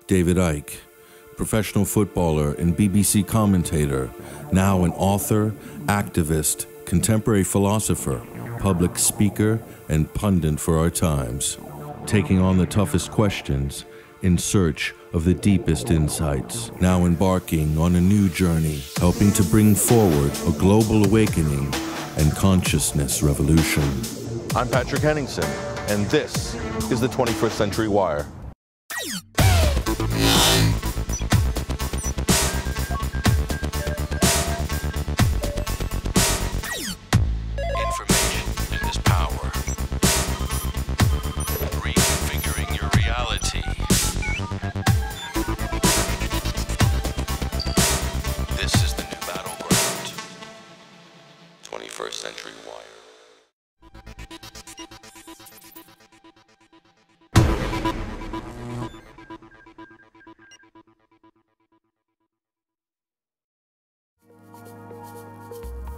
David Icke, professional footballer and BBC commentator, now an author, activist, contemporary philosopher, public speaker, and pundit for our times, taking on the toughest questions in search of the deepest insights, now embarking on a new journey, helping to bring forward a global awakening and consciousness revolution. I'm Patrick Henningsen, and this is the 21st Century Wire. Information is power. Reconfiguring your reality. This is the new battleground. 21st Century Wire.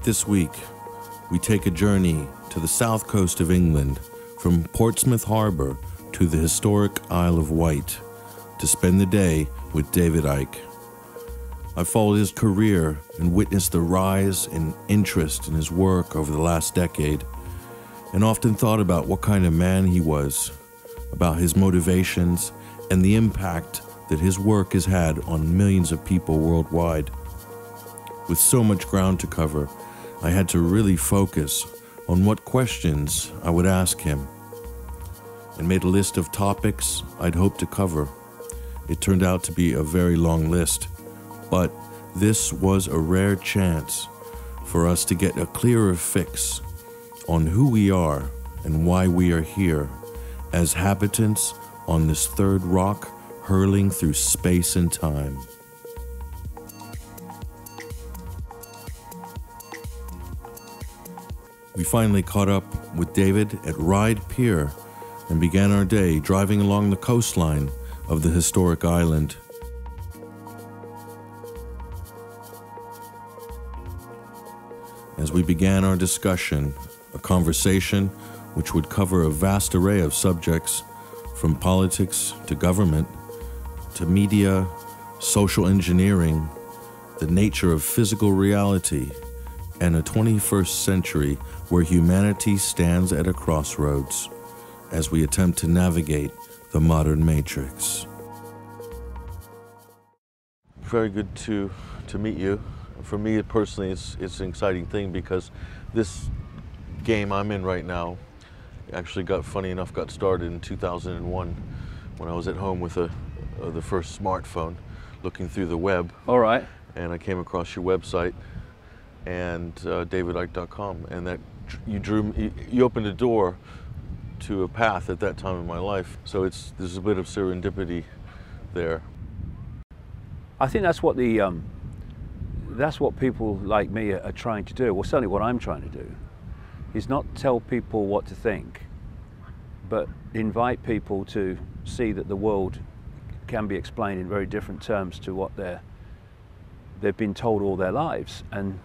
This week, we take a journey to the south coast of England, from Portsmouth Harbour to the historic Isle of Wight, to spend the day with David Icke. I've followed his career and witnessed the rise in interest in his work over the last decade, and often thought about what kind of man he was, about his motivations, and the impact that his work has had on millions of people worldwide. With so much ground to cover, I had to really focus on what questions I would ask him, and made a list of topics I'd hoped to cover. It turned out to be a very long list, but this was a rare chance for us to get a clearer fix on who we are and why we are here as habitants on this third rock hurling through space and time. We finally caught up with David at Ryde Pier and began our day driving along the coastline of the historic island. As we began our discussion, a conversation which would cover a vast array of subjects, from politics to government, to media, social engineering, the nature of physical reality, and a 21st century where humanity stands at a crossroads as we attempt to navigate the modern matrix. Very good to meet you. For me personally, it's an exciting thing because this game I'm in right now actually got started in 2001 when I was at home with the first smartphone looking through the web. All right. And I came across your website and davidicke.com, and that you opened a door to a path at that time in my life. So there's a bit of serendipity there. I think that's what people like me are trying to do. Well, certainly what I'm trying to do is not tell people what to think, but invite people to see that the world can be explained in very different terms to what they've been told all their lives. And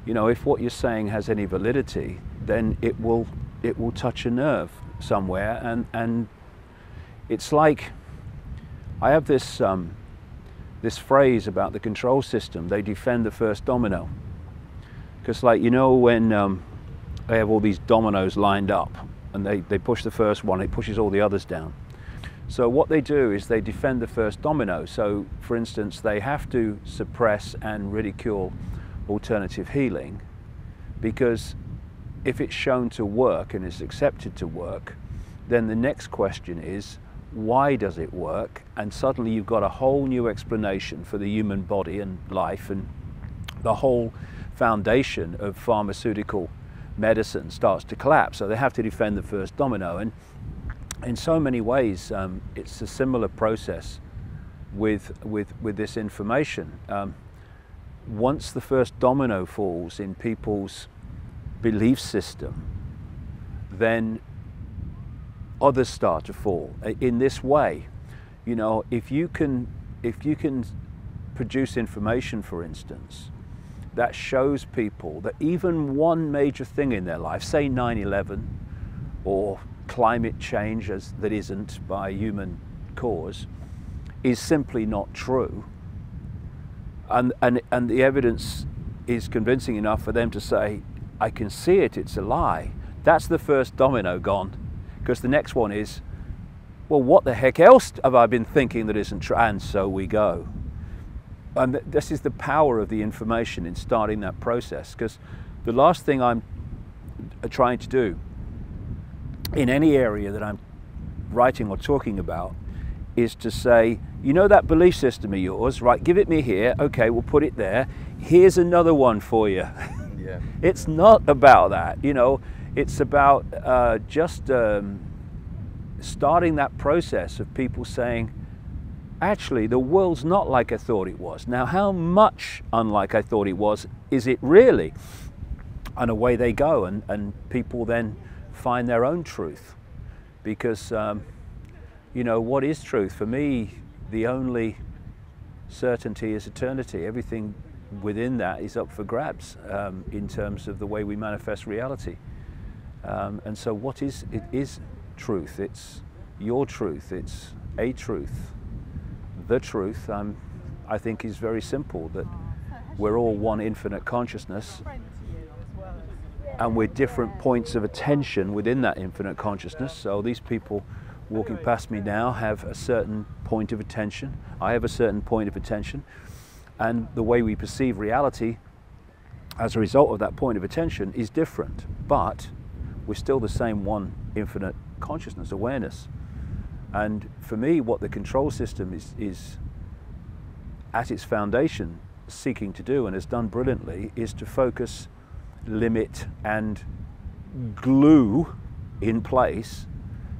you know, if what you're saying has any validity, then it will touch a nerve somewhere. And it's like, I have this phrase about the control system: they defend the first domino. Because, like, you know, when they have all these dominoes lined up and they push the first one, it pushes all the others down. So what they do is they defend the first domino. So, for instance, they have to suppress and ridicule alternative healing, because if it's shown to work and is accepted to work, then the next question is, why does it work? And suddenly you've got a whole new explanation for the human body and life, and the whole foundation of pharmaceutical medicine starts to collapse. So they have to defend the first domino. And in so many ways, it's a similar process with this information. Once the first domino falls in people's belief system, then others start to fall in this way. You know, if you can produce information, for instance, that shows people that even one major thing in their life, say 9/11 or climate change that isn't by human cause, is simply not true, and the evidence is convincing enough for them to say, I can see it, it's a lie, that's the first domino gone. Because the next one is, well, what the heck else have I been thinking that isn't true? And so we go. And this is the power of the information in starting that process. Because the last thing I'm trying to do in any area that I'm writing or talking about is to say, you know that belief system of yours, right, give it me here, okay, we'll put it there, here's another one for you. Yeah. It's not about that, you know, it's about starting that process of people saying, actually, the world's not like I thought it was. Now, how much unlike I thought it was, is it really? And away they go, and people then find their own truth. Because, you know, what is truth? For me, the only certainty is eternity. Everything within that is up for grabs in terms of the way we manifest reality. And so what is, it is truth. It's your truth. It's a truth. The truth, I think, is very simple, that we're all one infinite consciousness, and we're different points of attention within that infinite consciousness. So these people walking past me now have a certain point of attention. I have a certain point of attention. And the way we perceive reality as a result of that point of attention is different. But we're still the same one infinite consciousness, awareness. And for me, what the control system is at its foundation seeking to do, and has done brilliantly, is to focus, limit, and glue in place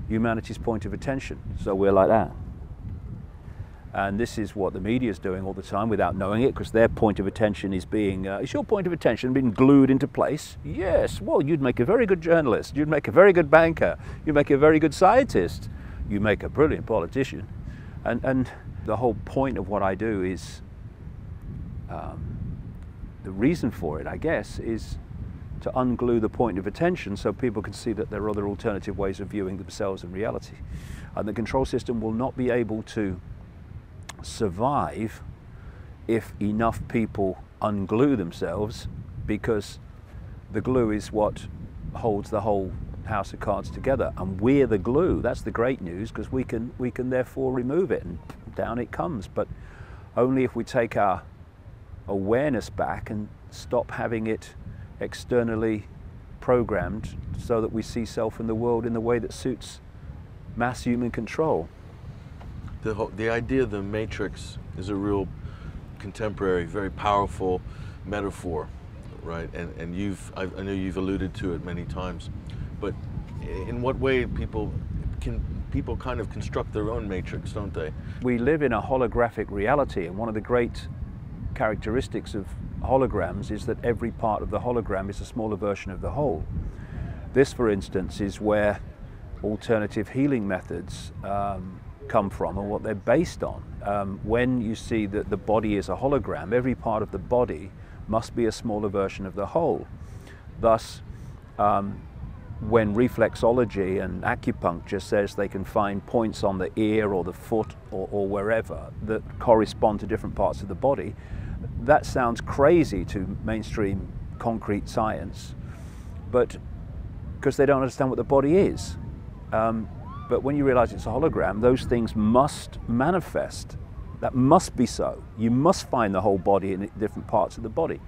humanity's point of attention. So we're like that. And this is what the media is doing all the time without knowing it, because their point of attention is being, is your point of attention being glued into place? Yes. Well, you'd make a very good journalist. You'd make a very good banker. You'd make a very good scientist. You make a brilliant politician. And the whole point of what I do is, the reason for it, I guess, is to unglue the point of attention so people can see that there are other alternative ways of viewing themselves and reality. And the control system will not be able to survive if enough people unglue themselves, because the glue is what holds the whole house of cards together, and we're the glue. That's the great news, because we can therefore remove it, and down it comes. But only if we take our awareness back and stop having it externally programmed, so that we see self in the world in the way that suits mass human control. The idea of the matrix is a real contemporary, very powerful metaphor, right? And I know you've alluded to it many times, but in what way people kind of construct their own matrix, don't they? We live in a holographic reality, and one of the great characteristics of holograms is that every part of the hologram is a smaller version of the whole. This, for instance, is where alternative healing methods come from and what they're based on. When you see that the body is a hologram, every part of the body must be a smaller version of the whole. Thus, when reflexology and acupuncture says they can find points on the ear or the foot or wherever that correspond to different parts of the body, that sounds crazy to mainstream concrete science, but because they don't understand what the body is. But when you realize it's a hologram, those things must manifest. That must be so. You must find the whole body in different parts of the body.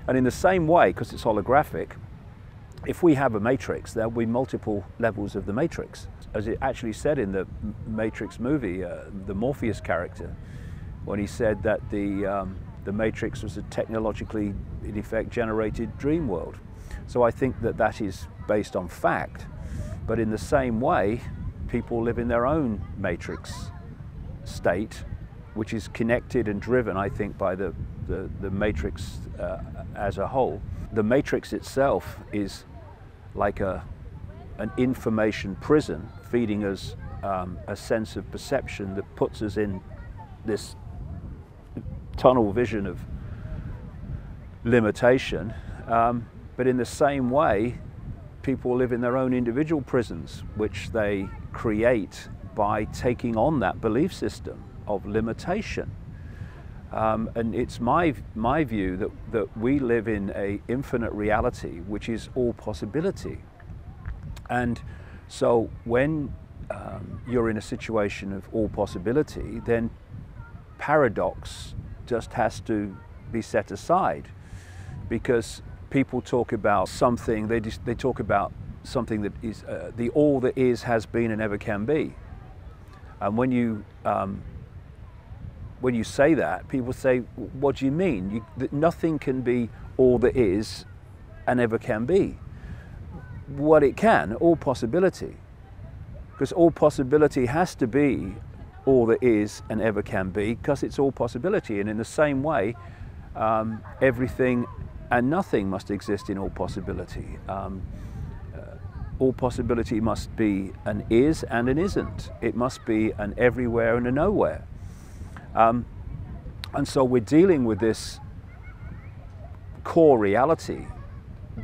And in the same way, because it's holographic, if we have a matrix, there will be multiple levels of the matrix. As it actually said in the Matrix movie, the Morpheus character, when he said that the matrix was a technologically, in effect, generated dream world. So I think that that is based on fact. But in the same way, people live in their own matrix state, which is connected and driven, I think, by the matrix as a whole. The matrix itself is like an information prison, feeding us a sense of perception that puts us in this tunnel vision of limitation. But in the same way, people live in their own individual prisons, which they create by taking on that belief system of limitation. And it's my view that we live in an infinite reality, which is all possibility. And so when you're in a situation of all possibility, then paradox just has to be set aside, because people talk about something, they talk about something that is the all that is, has been, and ever can be. And when you say that, people say, what do you mean? That nothing can be all that is and ever can be. What it can, all possibility. Because all possibility has to be all that is and ever can be, because it's all possibility. And in the same way, everything and nothing must exist in all possibility. All possibility must be an is and an isn't. It must be an everywhere and a nowhere. And so we're dealing with this core reality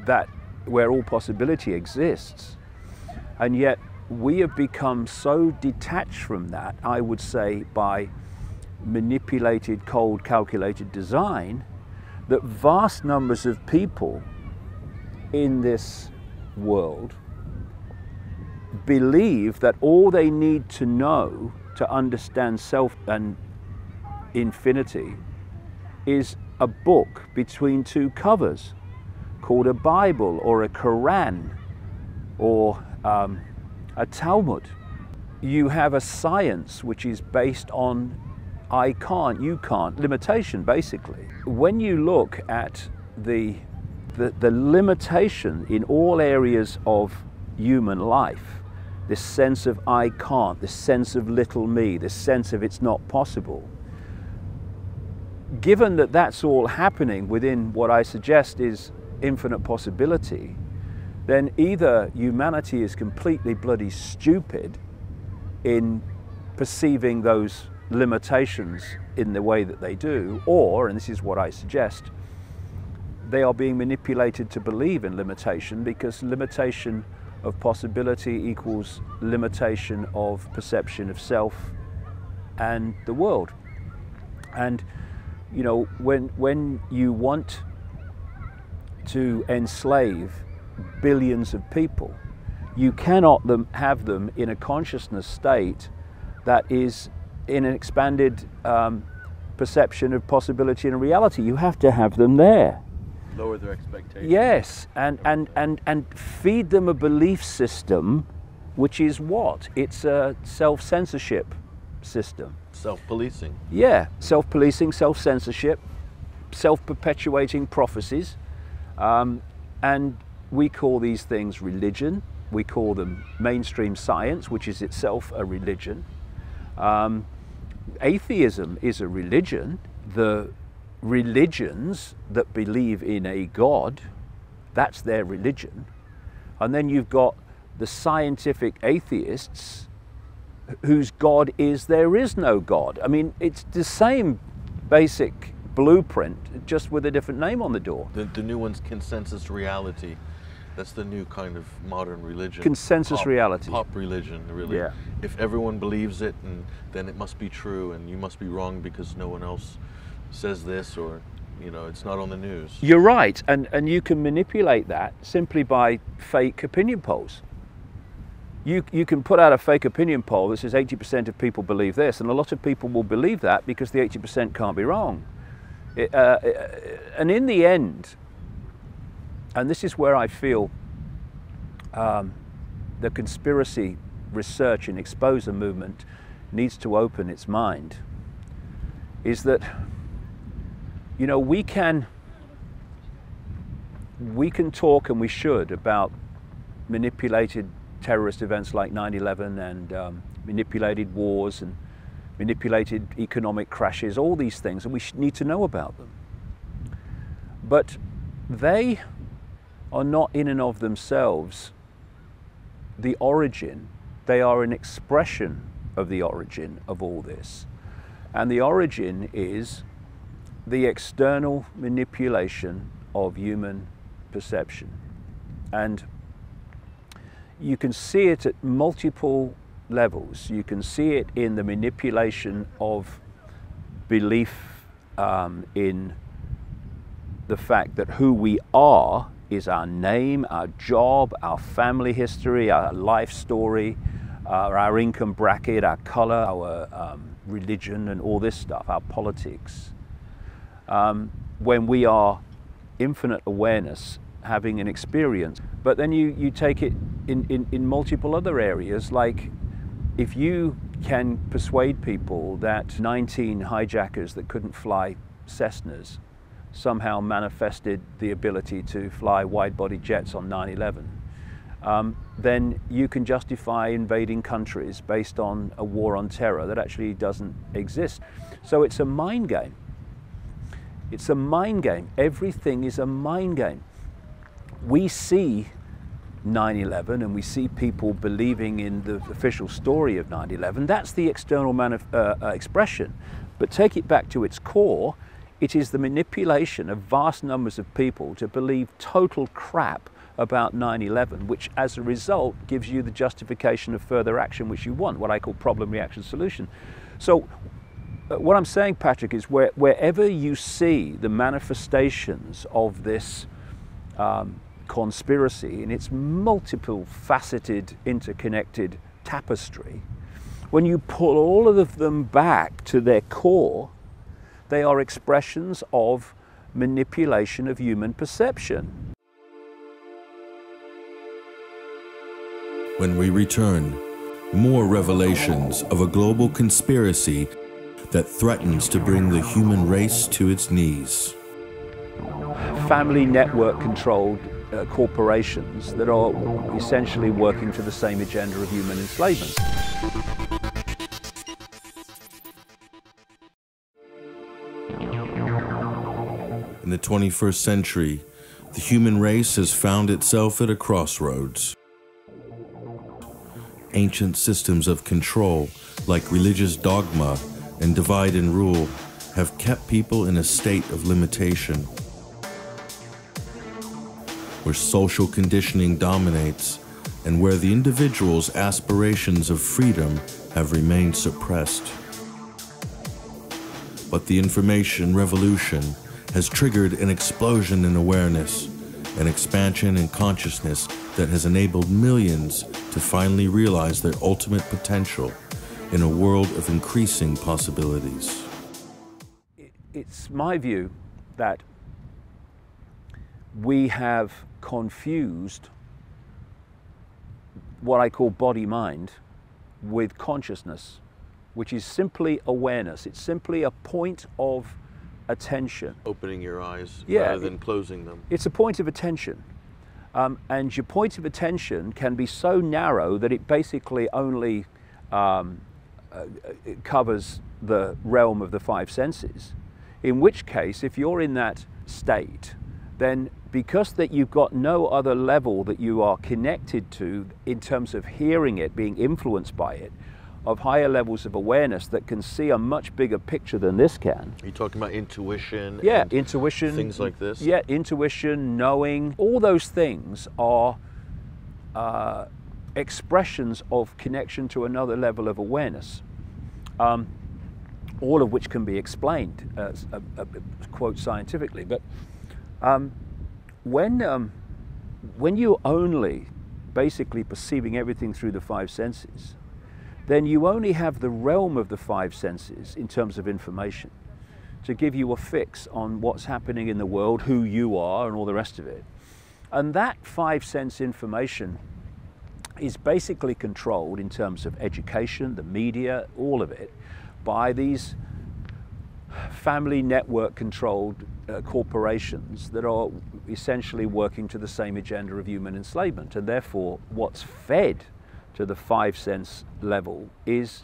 that where all possibility exists, and yet we have become so detached from that, I would say, by manipulated, cold, calculated design, that vast numbers of people in this world believe that all they need to know to understand self and infinity is a book between two covers called a Bible or a Quran or a Talmud. You have a science which is based on I can't, you can't, limitation basically. When you look at the limitation in all areas of human life, this sense of I can't, this sense of little me, this sense of it's not possible, given that that's all happening within what I suggest is infinite possibility, then either humanity is completely bloody stupid in perceiving those limitations in the way that they do, or, and this is what I suggest, they are being manipulated to believe in limitation, because limitation of possibility equals limitation of perception of self and the world. And you know, when you want to enslave billions of people, you cannot have them in a consciousness state that is in an expanded perception of possibility and reality. You have to have them there. Lower their expectations. Yes, and feed them a belief system, which is what? It's a self-censorship system. Self-policing. Yeah, self-policing, self-censorship, self-perpetuating prophecies. And we call these things religion. We call them mainstream science, which is itself a religion. Atheism is a religion. The religions that believe in a God, that's their religion. And then you've got the scientific atheists whose God is there is no God. I mean, it's the same basic blueprint, just with a different name on the door. The new one's consensus reality. That's the new kind of modern religion. Consensus reality. Pop religion, really. Yeah. If everyone believes it, and then it must be true, and you must be wrong because no one else says this, or, you know, it's not on the news. You're right, and you can manipulate that simply by fake opinion polls. You can put out a fake opinion poll that says 80% of people believe this, and a lot of people will believe that because the 80% can't be wrong. And in the end, and this is where I feel the conspiracy research and exposure movement needs to open its mind, is that, you know, we can talk, and we should, about manipulated terrorist events like 9/11 and manipulated wars and manipulated economic crashes, all these things, and we need to know about them. But they are not in and of themselves the origin. They are an expression of the origin of all this. And the origin is the external manipulation of human perception. And you can see it at multiple levels. You can see it in the manipulation of belief in the fact that who we are is our name, our job, our family history, our life story, our income bracket, our color, our religion, and all this stuff, our politics. When we are infinite awareness, having an experience. But then you take it in multiple other areas, like if you can persuade people that 19 hijackers that couldn't fly Cessnas somehow manifested the ability to fly wide-body jets on 9/11, then you can justify invading countries based on a war on terror that actually doesn't exist. So it's a mind game. It's a mind game. Everything is a mind game. We see 9/11 and we see people believing in the official story of 9/11. That's the external expression. But take it back to its core, it is the manipulation of vast numbers of people to believe total crap about 9/11, which as a result gives you the justification of further action which you want, what I call problem, reaction, solution. So what I'm saying, Patrick, is wherever you see the manifestations of this conspiracy in its multiple faceted, interconnected tapestry, when you pull all of them back to their core, they are expressions of manipulation of human perception. When we return, more revelations of a global conspiracy that threatens to bring the human race to its knees. Family network controlled corporations that are essentially working to the same agenda of human enslavement. In the 21st century, the human race has found itself at a crossroads. Ancient systems of control, like religious dogma and divide and rule, have kept people in a state of limitation. Where social conditioning dominates and where the individual's aspirations of freedom have remained suppressed. But the information revolution has triggered an explosion in awareness, an expansion in consciousness that has enabled millions to finally realize their ultimate potential in a world of increasing possibilities. It's my view that we have confused what I call body-mind with consciousness, which is simply awareness. It's simply a point of attention. Opening your eyes rather than closing them. It's a point of attention. And your point of attention can be so narrow that it basically only it covers the realm of the five senses. In which case, if you're in that state, then because that you've got no other level that you are connected to in terms of hearing it, being influenced by it, of higher levels of awareness that can see a much bigger picture than this can. Are you talking about intuition? Yeah, and intuition. Things like this? Yeah, intuition, knowing, all those things are expressions of connection to another level of awareness, all of which can be explained, quote, scientifically. But when you're only basically perceiving everything through the five senses, then you only have the realm of the five senses in terms of information to give you a fix on what's happening in the world, who you are, and all the rest of it. And that five sense information is basically controlled in terms of education, the media, all of it, by these family network controlled corporations that are essentially working to the same agenda of human enslavement. And therefore, what's fed to the five sense level is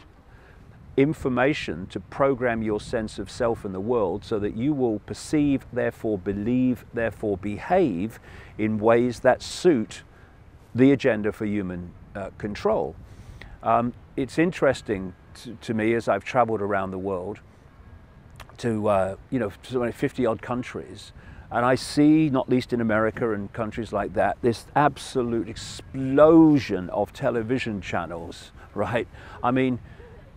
information to program your sense of self and the world so that you will perceive, therefore believe, therefore behave in ways that suit the agenda for human control. It's interesting to me, as I've traveled around the world to 50 odd countries, And I see, not least in America and countries like that, this absolute explosion of television channels, right? I mean,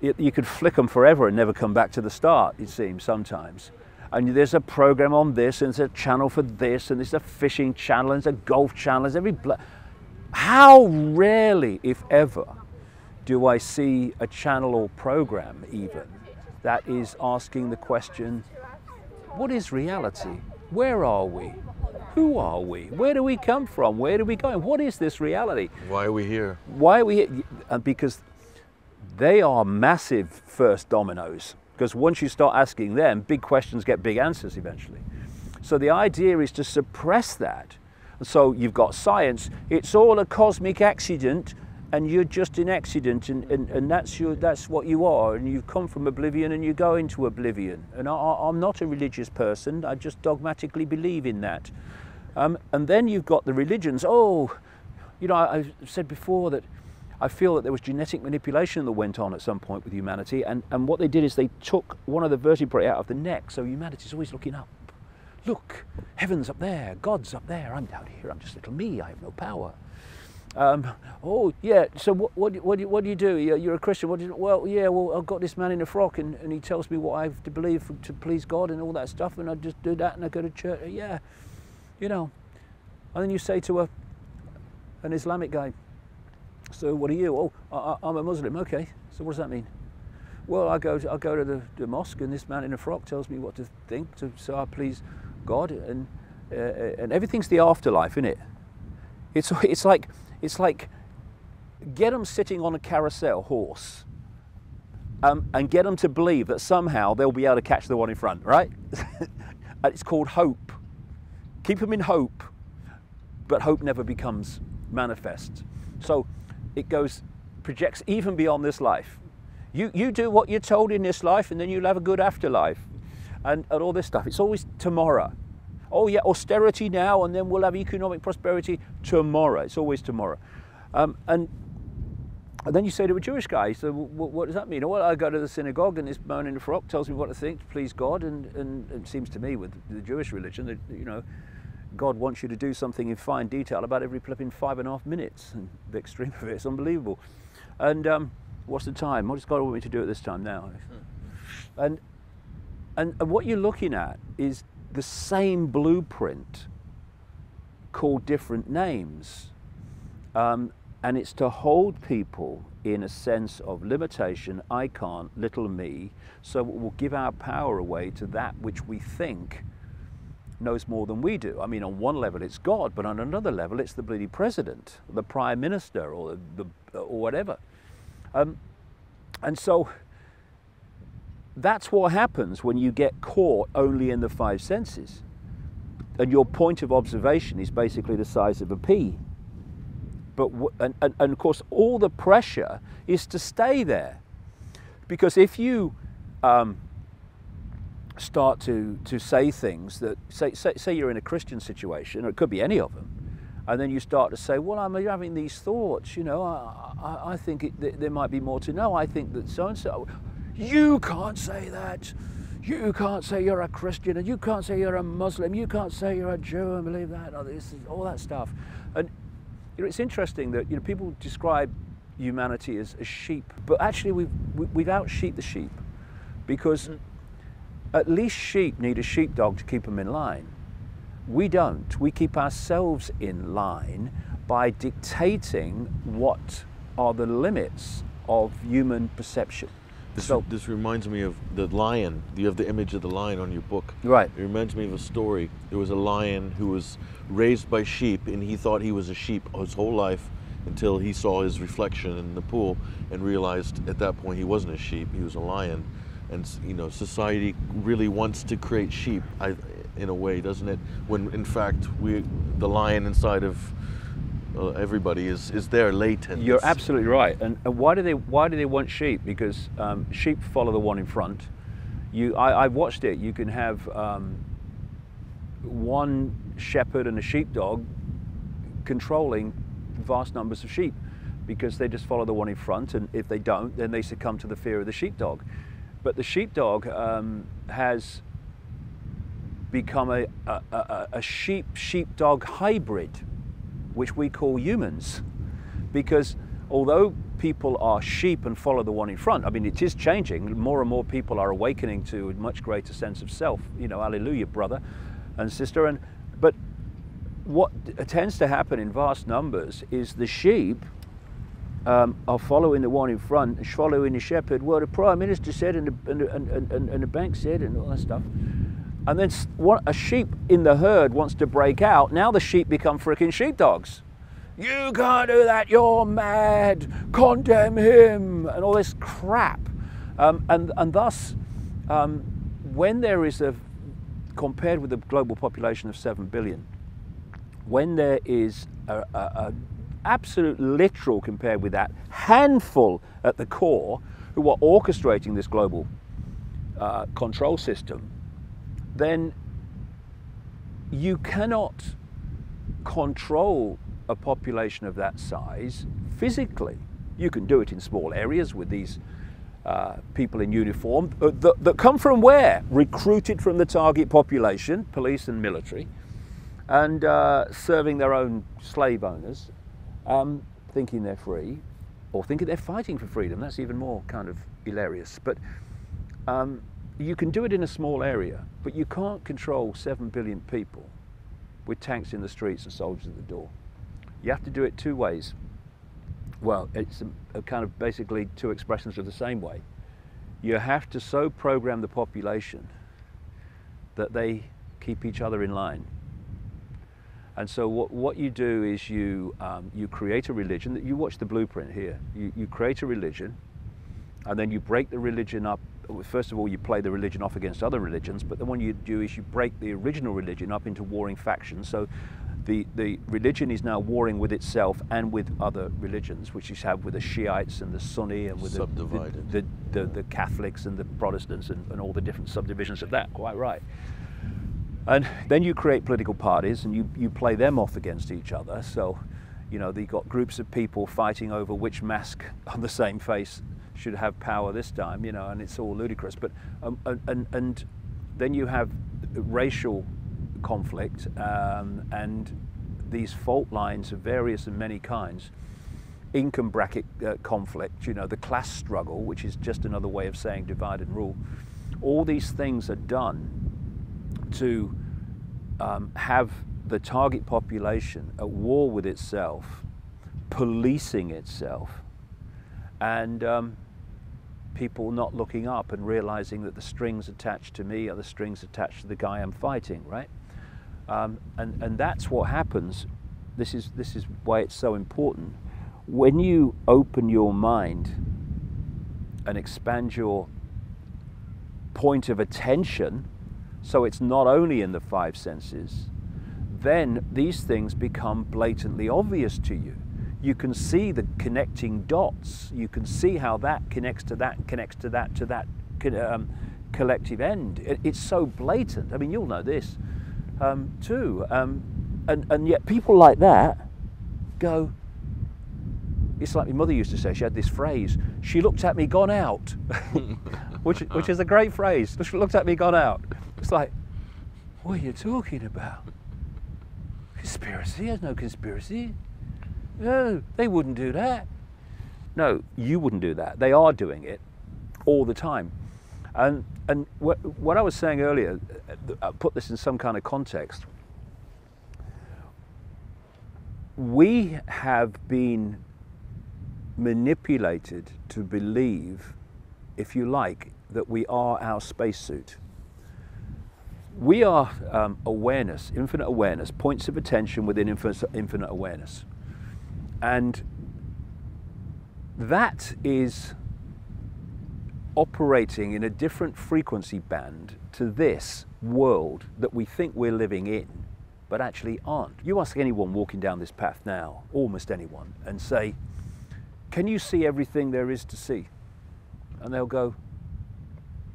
you could flick them forever and never come back to the start, it seems, sometimes. And there's a program on this, and there's a channel for this, and there's a fishing channel, and there's a golf channel, how rarely, if ever, do I see a channel or program even that is asking the question, what is reality? Where are we? Who are we? Where do we come from? Where do we go? What is this reality? Why are we here? Why are we here? Because they are massive first dominoes. Because once you start asking them, big questions get big answers eventually. So the idea is to suppress that. So you've got science, it's all a cosmic accident, and you're just an accident, and that's what you are, and you've come from oblivion and you go into oblivion. And I'm not a religious person, I just dogmatically believe in that. And then you've got the religions. Oh, you know, I've said before that I feel that there was genetic manipulation that went on at some point with humanity, and what they did is they took one of the vertebrae out of the neck, so humanity's always looking up. Look, heaven's up there, God's up there, I'm down here, I'm just little me, I have no power. Oh yeah, so what do you do? You're a Christian. What do you do? Well, yeah, well, I've got this man in a frock, and he tells me what I have to believe to please God and all that stuff, and I just do that, and I go to church. Yeah, you know. And then you say to an Islamic guy, so what are you? Oh, I'm a Muslim. Okay, so what does that mean? Well, I go to the mosque, and this man in a frock tells me what to think, so I please God, and everything's the afterlife, isn't it? It's like get them sitting on a carousel horse and get them to believe that somehow they'll be able to catch the one in front, right? It's called hope. Keep them in hope, but hope never becomes manifest. So it projects even beyond this life. You do what you're told in this life, and then you'll have a good afterlife, and all this stuff. It's always tomorrow. Oh yeah, austerity now, and then we'll have economic prosperity tomorrow. It's always tomorrow. And then you say to a Jewish guy, so what does that mean? Well, I go to the synagogue, and this man in the frock tells me what to think, to please God, and it seems to me with the Jewish religion that, you know, God wants you to do something in fine detail about every flipping 5.5 minutes, and the extreme of it's unbelievable. And what's the time? What does God want me to do at this time now? And what you're looking at is the same blueprint called different names. And it's to hold people in a sense of limitation, I can't, little me, so we'll give our power away to that which we think knows more than we do. I mean, on one level it's God, but on another level it's the bloody president, the prime minister, or whatever. And so that's what happens when you get caught only in the 5 senses, and your point of observation is basically the size of a pea. But and of course all the pressure is to stay there, because if you start to say things that say you're in a Christian situation, or it could be any of them, and then you start to say, well, I'm having these thoughts, you know, I think there might be more to know. I think that so and so. You can't say that. You can't say you're a Christian, and you can't say you're a Muslim. You can't say you're a Jew and believe that, or this, all that stuff. And you know, it's interesting that, you know, people describe humanity as sheep, but actually we've out-sheeped the sheep, because at least sheep need a sheepdog to keep them in line. We don't. We keep ourselves in line by dictating what are the limits of human perception. This reminds me of the lion. You have the image of the lion on your book. Right. It reminds me of a story. There was a lion who was raised by sheep, and he thought he was a sheep his whole life until he saw his reflection in the pool and realized at that point he wasn't a sheep, he was a lion. And, you know, society really wants to create sheep, in a way, doesn't it? When in fact the lion inside of everybody is there latent. You're absolutely right. And why do they want sheep? Because sheep follow the one in front. I watched it. You can have one shepherd and a sheepdog controlling vast numbers of sheep, because they just follow the one in front, and if they don't, then they succumb to the fear of the sheepdog. But the sheepdog has become a sheep-sheepdog hybrid, which we call humans. Because although people are sheep and follow the one in front, I mean, it is changing. More and more people are awakening to a much greater sense of self. You know, hallelujah, brother and sister. But what tends to happen in vast numbers is the sheep are following the one in front, following the shepherd. Well, the Prime Minister said, and the bank said, and all that stuff. And then a sheep in the herd wants to break out. Now the sheep become freaking sheepdogs. You can't do that, you're mad, condemn him, and all this crap. And thus, when there is compared with the global population of 7 billion, when there is a absolute literal, compared with that, handful at the core who are orchestrating this global control system, then you cannot control a population of that size physically. You can do it in small areas with these people in uniform that come from where? Recruited from the target population, police and military, and serving their own slave owners, thinking they're free, or thinking they're fighting for freedom. That's even more kind of hilarious. But you can do it in a small area, but you can't control 7 billion people with tanks in the streets and soldiers at the door. You have to do it two ways. Well, it's a kind of basically two expressions of the same way. You have to so program the population that they keep each other in line. And so what you do is you create a religion. You watch the blueprint here. You create a religion, and then you break the religion up. First of all, you play the religion off against other religions, but then what you do is you break the original religion up into warring factions. So the religion is now warring with itself and with other religions, which you have with the Shiites and the Sunni and with the Catholics and the Protestants and all the different subdivisions of that, quite right. And then you create political parties and you play them off against each other. So, you know, you've got groups of people fighting over which mask on the same face should have power this time, you know, and it's all ludicrous. But and then you have racial conflict and these fault lines of various and many kinds, income bracket conflict, you know, the class struggle, which is just another way of saying divide and rule. All these things are done to have the target population at war with itself, policing itself, and people not looking up and realizing that the strings attached to me are the strings attached to the guy I'm fighting, right? And that's what happens. This is why it's so important. When you open your mind and expand your point of attention, so it's not only in the five senses, then these things become blatantly obvious to you. You can see the connecting dots. You can see how that connects to that, connects to that collective end. It's so blatant. I mean, you'll know this too. And yet people like that go, it's like my mother used to say, she had this phrase, she looked at me, gone out, which is a great phrase. She looked at me, gone out. It's like, what are you talking about? Conspiracy? There's no conspiracy. No, they wouldn't do that. No, you wouldn't do that. They are doing it all the time. And what I was saying earlier, I'll put this in some kind of context. We have been manipulated to believe, if you like, that we are our spacesuit. We are awareness, infinite awareness, points of attention within infinite awareness. And that is operating in a different frequency band to this world that we think we're living in, but actually aren't. You ask anyone walking down this path now, almost anyone, and say, can you see everything there is to see? And they'll go,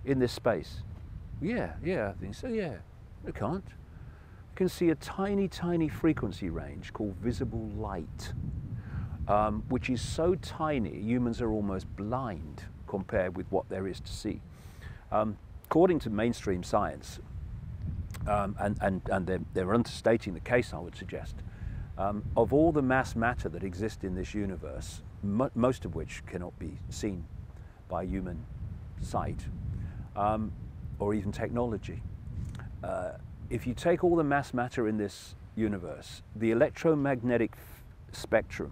in this space. Yeah, I think so, yeah. You can't. You can see a tiny, tiny frequency range called visible light, which is so tiny, humans are almost blind compared with what there is to see. According to mainstream science, and they're understating the case, I would suggest. Of all the mass matter that exists in this universe, most of which cannot be seen by human sight or even technology, if you take all the mass matter in this universe, the electromagnetic spectrum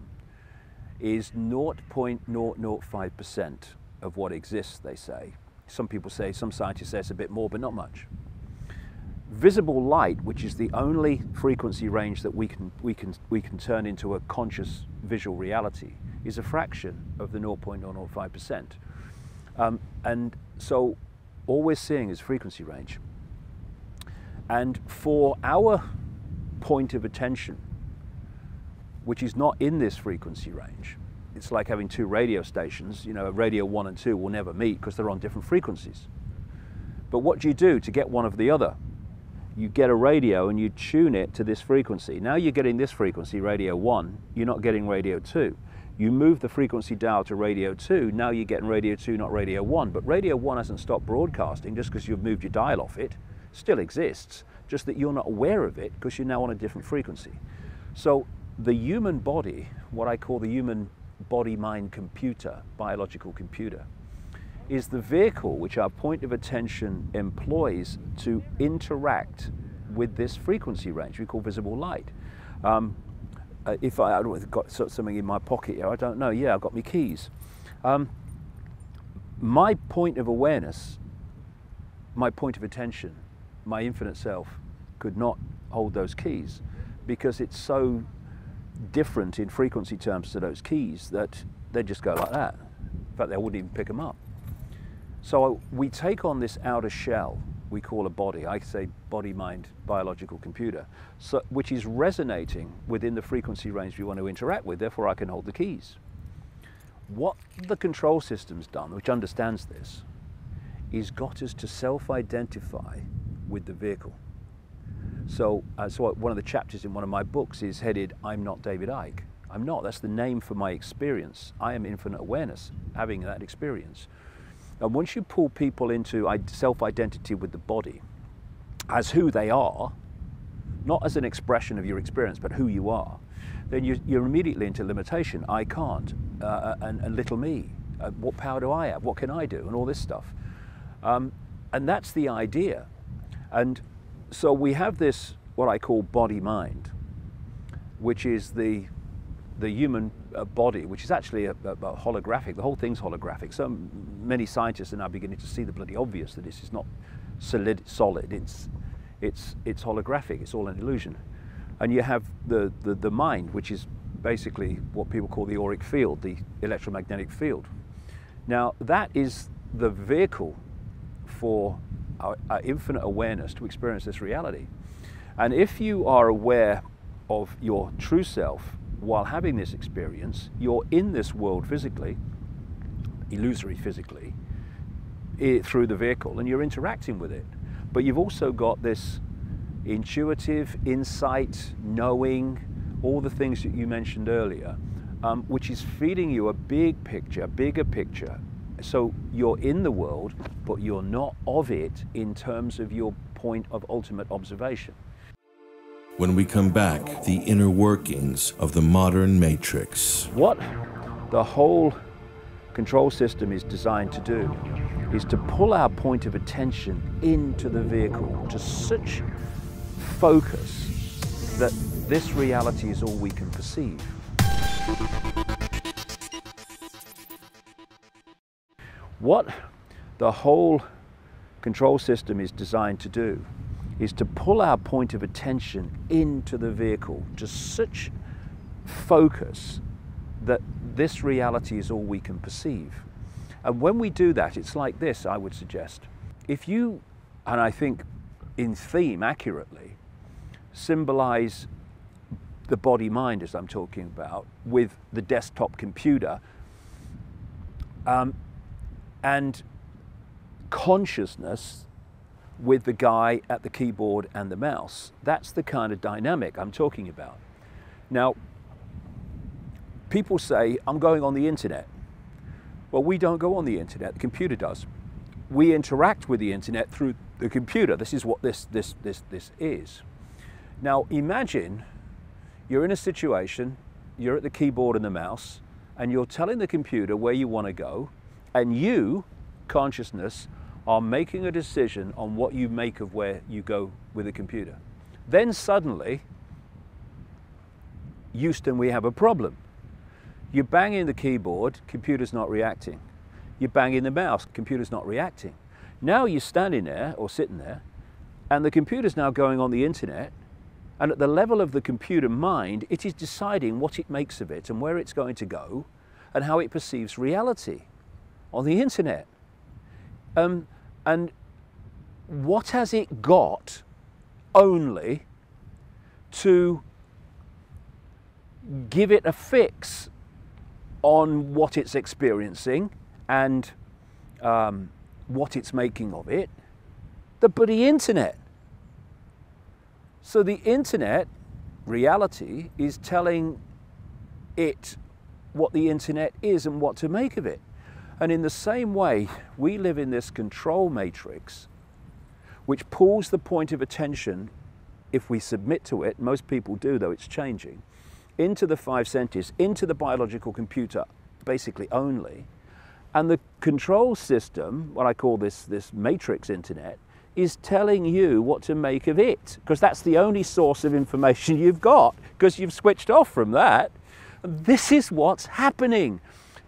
is 0.005% of what exists, they say. Some people say, some scientists say it's a bit more, but not much. Visible light, which is the only frequency range that we can turn into a conscious visual reality, is a fraction of the 0.005%. And so all we're seeing is frequency range. And for our point of attention, which is not in this frequency range, it's like having two radio stations. You know, radio 1 and 2 will never meet because they're on different frequencies. But what do you do to get one of the other? You get a radio and you tune it to this frequency. Now you're getting this frequency, radio 1, you're not getting radio 2. You move the frequency dial to radio 2, now you're getting radio 2, not radio 1. But radio 1 hasn't stopped broadcasting just because you've moved your dial off it. Still exists, just that you're not aware of it because you're now on a different frequency. So the human body, what I call the human body-mind computer, biological computer, is the vehicle which our point of attention employs to interact with this frequency range we call visible light. If I've got something in my pocket here, I don't know, yeah, I've got my keys. My point of awareness, my point of attention, my infinite self could not hold those keys because it's so different in frequency terms to those keys that they just go like that. In fact, they wouldn't even pick them up. So we take on this outer shell we call a body, I say body, mind, biological computer, so, which is resonating within the frequency range we want to interact with, therefore I can hold the keys. What the control system's done, which understands this, is got us to self-identify with the vehicle. So, one of the chapters in one of my books is headed, I'm not David Icke. I'm not, that's the name for my experience. I am infinite awareness, having that experience. And once you pull people into self-identity with the body, as who they are, not as an expression of your experience, but who you are, then you're immediately into limitation. I can't, and little me. What power do I have? What can I do? And all this stuff. And that's the idea. And so we have this, what I call body-mind, which is the human body, which is actually a holographic. The whole thing's holographic. So many scientists are now beginning to see the bloody obvious that this is not solid. It's holographic. It's all an illusion. And you have the mind, which is basically what people call the auric field, the electromagnetic field. Now that is the vehicle for our infinite awareness to experience this reality. And if you are aware of your true self while having this experience, you're in this world physically, illusory physically, through the vehicle, and you're interacting with it. But you've also got this intuitive insight, knowing, all the things that you mentioned earlier, which is feeding you a big picture, bigger picture. So you're in the world, but you're not of it in terms of your point of ultimate observation. When we come back, the inner workings of the modern matrix. What the whole control system is designed to do is to pull our point of attention into the vehicle to such focus that this reality is all we can perceive. What the whole control system is designed to do is to pull our point of attention into the vehicle to such focus that this reality is all we can perceive. And when we do that, it's like this, I would suggest. If you, and I think in theme accurately, symbolize the body-mind, as I'm talking about, with the desktop computer, and consciousness with the guy at the keyboard and the mouse. That's the kind of dynamic I'm talking about. Now, people say, I'm going on the internet. Well, we don't go on the internet, the computer does. We interact with the internet through the computer. This is what this is. Now imagine you're in a situation, you're at the keyboard and the mouse, and you're telling the computer where you want to go, and you, consciousness, are making a decision on what you make of where you go with the computer. Then suddenly, Houston, we have a problem. You're banging the keyboard, computer's not reacting. You're banging the mouse, computer's not reacting. Now you're standing there or sitting there, and the computer's now going on the internet, and at the level of the computer mind, it is deciding what it makes of it and where it's going to go and how it perceives reality on the internet. And what has it got only to give it a fix on what it's experiencing and what it's making of it? The bloody internet. So the internet, reality, is telling it what the internet is and what to make of it. And in the same way, we live in this control matrix, which pulls the point of attention, if we submit to it, most people do, though it's changing, into the five senses, into the biological computer, basically only. And the control system, what I call this matrix internet, is telling you what to make of it, because that's the only source of information you've got, because you've switched off from that. This is what's happening.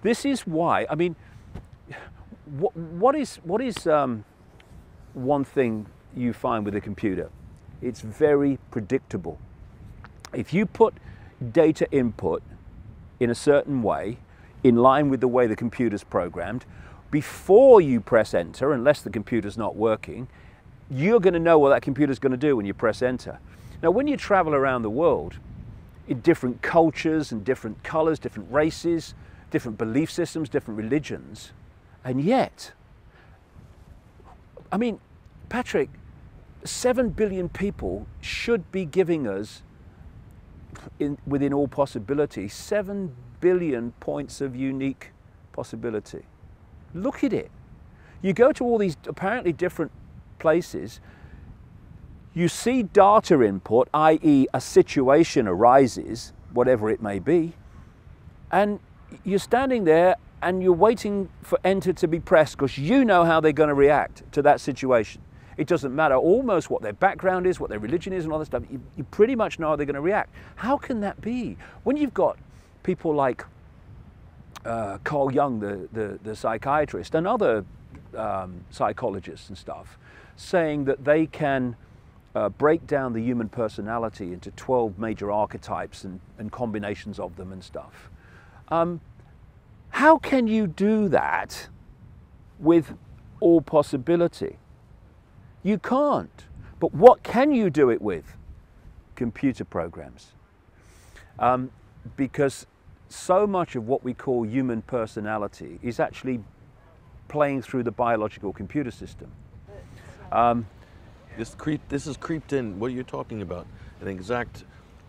This is why, I mean, what is one thing you find with a computer? It's very predictable. If you put data input in a certain way, in line with the way the computer's programmed, before you press enter, unless the computer's not working, you're going to know what that computer's going to do when you press enter. Now, when you travel around the world, in different cultures and different colors, different races, different belief systems, different religions, and yet, I mean, Patrick, 7 billion people should be giving us, within all possibility, 7 billion points of unique possibility. Look at it. You go to all these apparently different places, you see data input, i.e. a situation arises, whatever it may be, and you're standing there and you're waiting for enter to be pressed because you know how they're going to react to that situation. It doesn't matter almost what their background is, what their religion is and all that stuff. You pretty much know how they're going to react. How can that be? When you've got people like Carl Jung, the psychiatrist, and other psychologists and stuff, saying that they can break down the human personality into 12 major archetypes and combinations of them and stuff. How can you do that with all possibility? You can't. But what can you do it with? Computer programs. Because so much of what we call human personality is actually playing through the biological computer system. This has creeped in, what you're talking about, an exact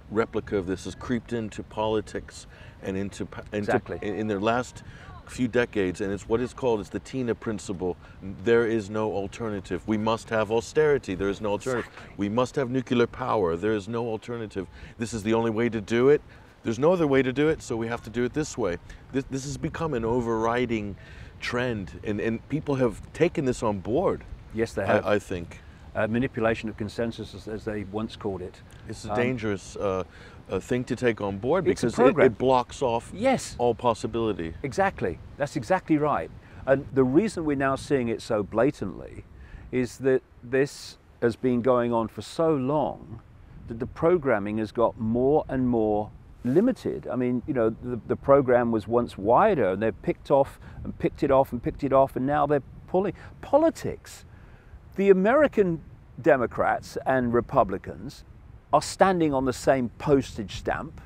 replica of this has creeped into politics and into Exactly. in their last few decades, and it's what is called, it's the Tina principle. There is no alternative. We must have austerity. There is no alternative. Exactly. We must have nuclear power. There is no alternative. This is the only way to do it. There's no other way to do it, so we have to do it this way. This has become an overriding trend, and people have taken this on board. Yes, they have. I think. Manipulation of consensus, as they once called it. It's a dangerous thing to take on board It's a because program. it blocks off Yes. all possibility. Exactly. That's exactly right. And the reason we're now seeing it so blatantly is that this has been going on for so long that the programming has got more and more limited. I mean, you know, the program was once wider, and they've picked off and picked it off and picked it off, and now they're pulling. Politics. The American Democrats and Republicans are standing on the same postage stamp.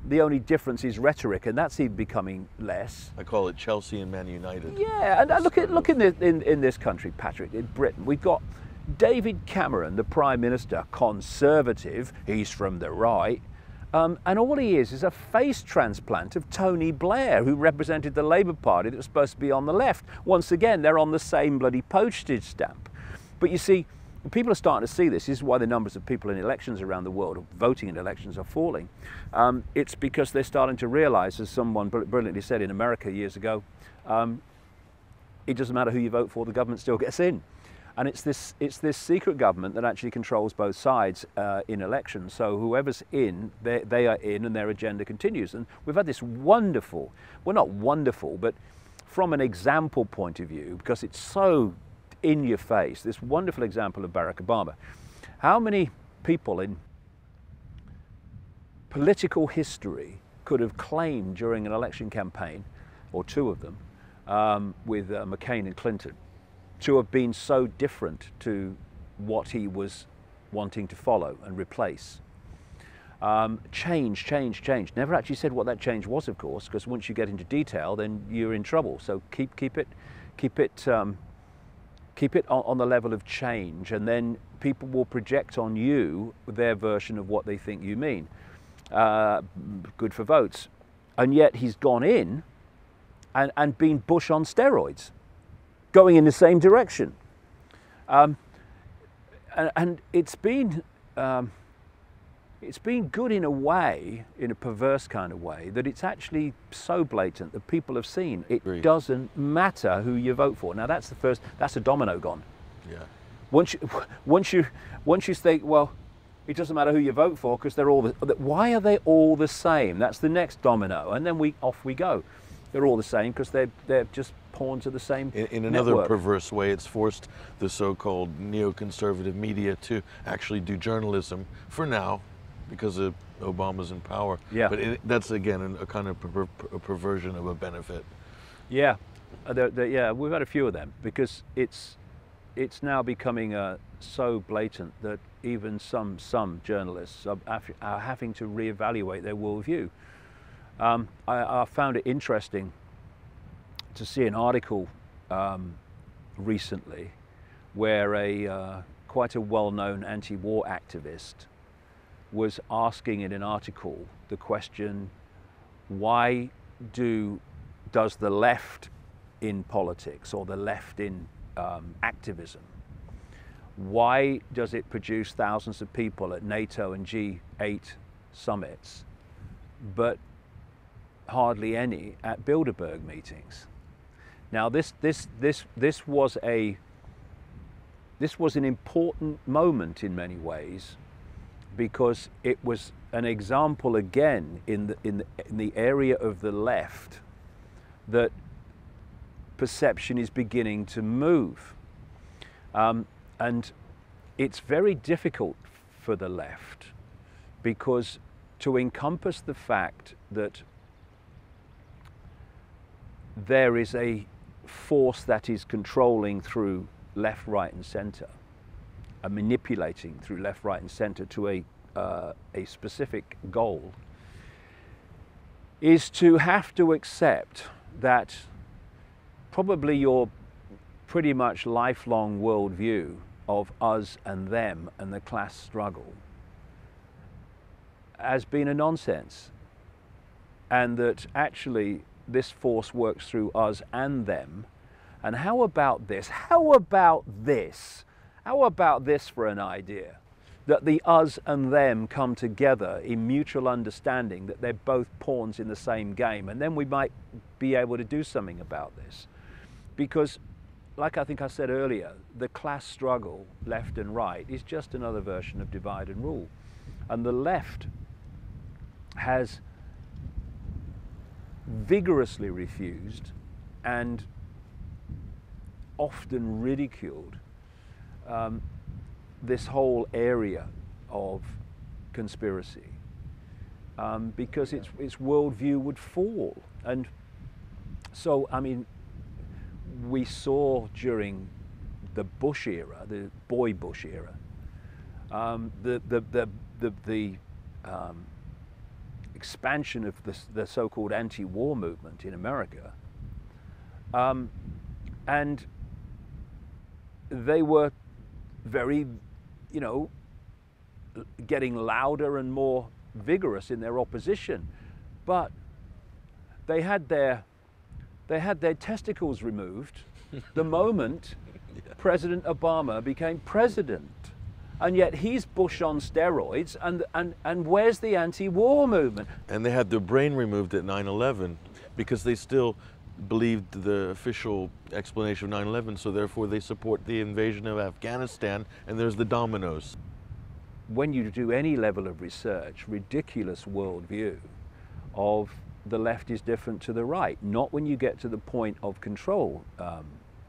The only difference is rhetoric, and that's even becoming less. I call it Chelsea and Man United. Yeah, and look in this country, Patrick, in Britain, we've got David Cameron, the Prime Minister, conservative, he's from the right, and all he is a face transplant of Tony Blair, who represented the Labour Party that was supposed to be on the left. Once again, they're on the same bloody postage stamp. But you see, people are starting to see this. This is why the numbers of people in elections around the world, voting in elections, are falling. It's because they're starting to realize, as someone brilliantly said in America years ago, it doesn't matter who you vote for, the government still gets in. And it's this secret government that actually controls both sides in elections. So whoever's in, they are in, and their agenda continues. And we've had this wonderful, well, not wonderful, but from an example point of view, because it's so in your face, this wonderful example of Barack Obama. How many people in political history could have claimed during an election campaign, or two of them, with McCain and Clinton, to have been so different to what he was wanting to follow and replace? Change. Never actually said what that change was, of course, because once you get into detail, then you're in trouble. So keep it on the level of change, and then people will project on you their version of what they think you mean. Good for votes. And yet he's gone in and been Bush on steroids, going in the same direction. And it's been good in a way, in a perverse kind of way, that it's actually so blatant that people have seen it doesn't matter who you vote for. Now that's a domino gone. Yeah. Once you think, well, it doesn't matter who you vote for because they're all why are they all the same? That's the next domino, and then off we go. They're all the same because they're just pawns of the same In another network. perverse way, it's forced the so-called neoconservative media to actually do journalism for now, because Obama's in power. Yeah. But that's again a kind of a perversion of a benefit. Yeah, yeah, we've had a few of them because it's now becoming so blatant that even some journalists are having to reevaluate their worldview. I found it interesting to see an article recently where quite a well-known anti-war activist was asking in an article the question, why does the left in politics, or the left in activism, why does it produce thousands of people at NATO and G8 summits, but hardly any at Bilderberg meetings? Now this was an important moment in many ways, because it was an example again in the area of the left that perception is beginning to move, and it's very difficult for the left, because to encompass the fact that there is a force that is controlling through left, right and center, and manipulating through left, right and center to a specific goal, is to have to accept that probably your pretty much lifelong worldview of us and them and the class struggle has been a nonsense, and that actually this force works through us and them. And how about this? How about this? How about this for an idea? That the us and them come together in mutual understanding that they're both pawns in the same game, and then we might be able to do something about this. Because, like I think I said earlier, the class struggle, left and right, is just another version of divide and rule. And the left has vigorously refused and often ridiculed this whole area of conspiracy, because its worldview would fall. And so, I mean, we saw during the Bush era, the boy Bush era, the expansion of the so-called anti-war movement in America, and they were very, getting louder and more vigorous in their opposition, but they had their testicles removed the moment President Obama became president. And yet he's Bush on steroids, and where's the anti-war movement? And they had their brain removed at 9/11 because they still believed the official explanation of 9/11, so therefore they support the invasion of Afghanistan, and there's the dominoes. When you do any level of research, ridiculous worldview of the left is different to the right. Not when you get to the point of control,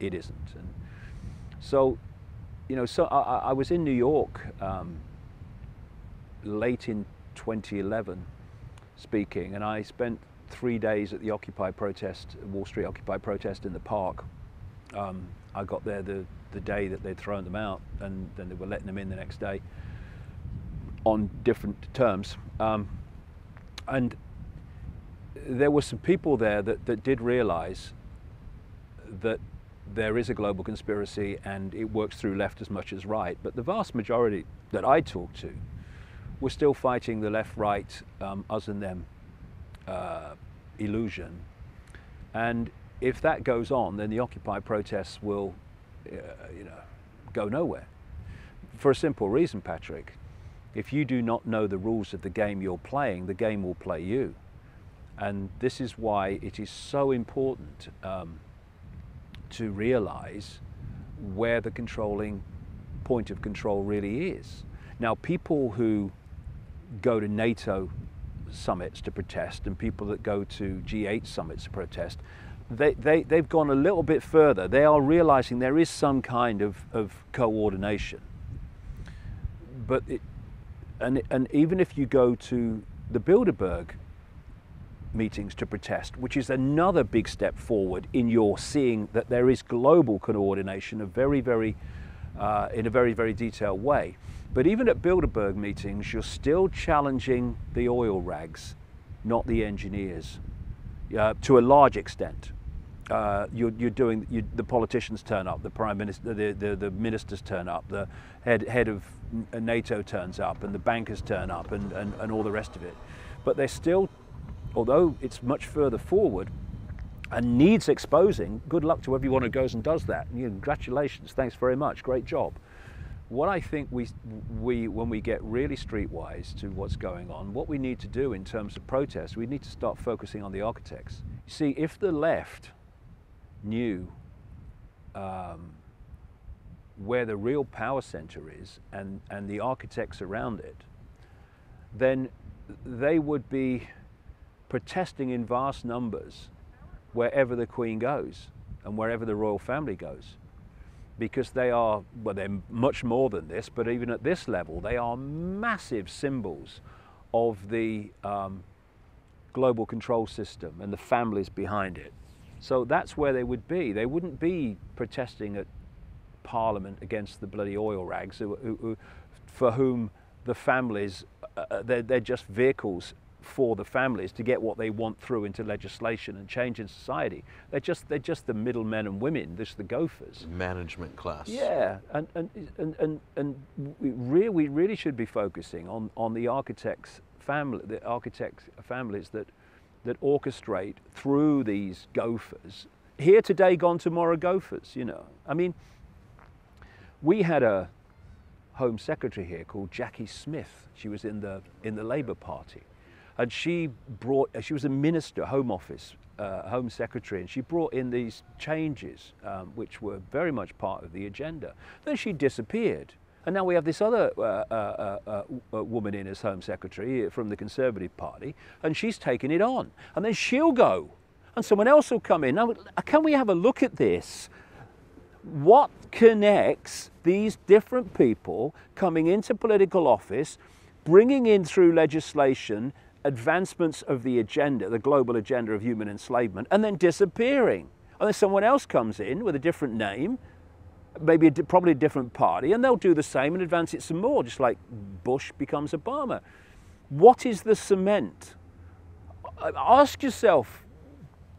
it isn't. And so, you know, so I was in New York late in 2011 speaking, and I spent 3 days at the Occupy protest, Wall Street Occupy protest in the park. I got there the day that they'd thrown them out, and then they were letting them in the next day on different terms. And there were some people there that did realize that there is a global conspiracy and it works through left as much as right. But the vast majority that I talked to were still fighting the left-right, us and them illusion. And if that goes on, then the Occupy protests will, you know, go nowhere. For a simple reason, Patrick. If you do not know the rules of the game you're playing, the game will play you. And this is why it is so important to realize where the controlling point of control really is. Now, people who go to NATO summits to protest and people that go to G8 summits to protest, they've gone a little bit further. They are realizing there is some kind of coordination. But and even if you go to the Bilderberg meetings to protest, which is another big step forward in your seeing that there is global coordination in a very, very detailed way. But even at Bilderberg meetings, you're still challenging the oil rags, not the engineers, to a large extent. The politicians turn up, the prime minister, the ministers turn up, the head of NATO turns up, and the bankers turn up, and all the rest of it. But they're still, although it's much further forward and needs exposing, good luck to everyone who goes and does that. And, congratulations, thanks very much, great job. What I think when we get really streetwise to what's going on, what we need to do in terms of protest, we need to start focusing on the architects. You see, if the left knew where the real power center is and the architects around it, then they would be protesting in vast numbers wherever the Queen goes and wherever the royal family goes. Because they are, well, they're much more than this, but even at this level, they are massive symbols of the global control system and the families behind it. So that's where they would be. They wouldn't be protesting at Parliament against the bloody oil rags, for whom the families, they're just vehicles for the families to get what they want through into legislation and change in society. They're just the middlemen and women, just the gophers. Management class. Yeah, and we really should be focusing on the architects' families that orchestrate through these gophers. Here today, gone tomorrow gophers, you know. I mean, we had a Home Secretary here called Jackie Smith. She was in the Labour Party. And she was a minister, Home Office, Home Secretary, and she brought in these changes, which were very much part of the agenda. Then she disappeared. And now we have this other woman in as Home Secretary from the Conservative Party, and she's taken it on. And then she'll go, and someone else will come in. Now, can we have a look at this? What connects these different people coming into political office, bringing in through legislation advancements of the agenda, the global agenda of human enslavement, and then disappearing? And then someone else comes in with a different name, maybe probably a different party, and they'll do the same and advance it some more, just like Bush becomes Obama. What is the cement? Ask yourself,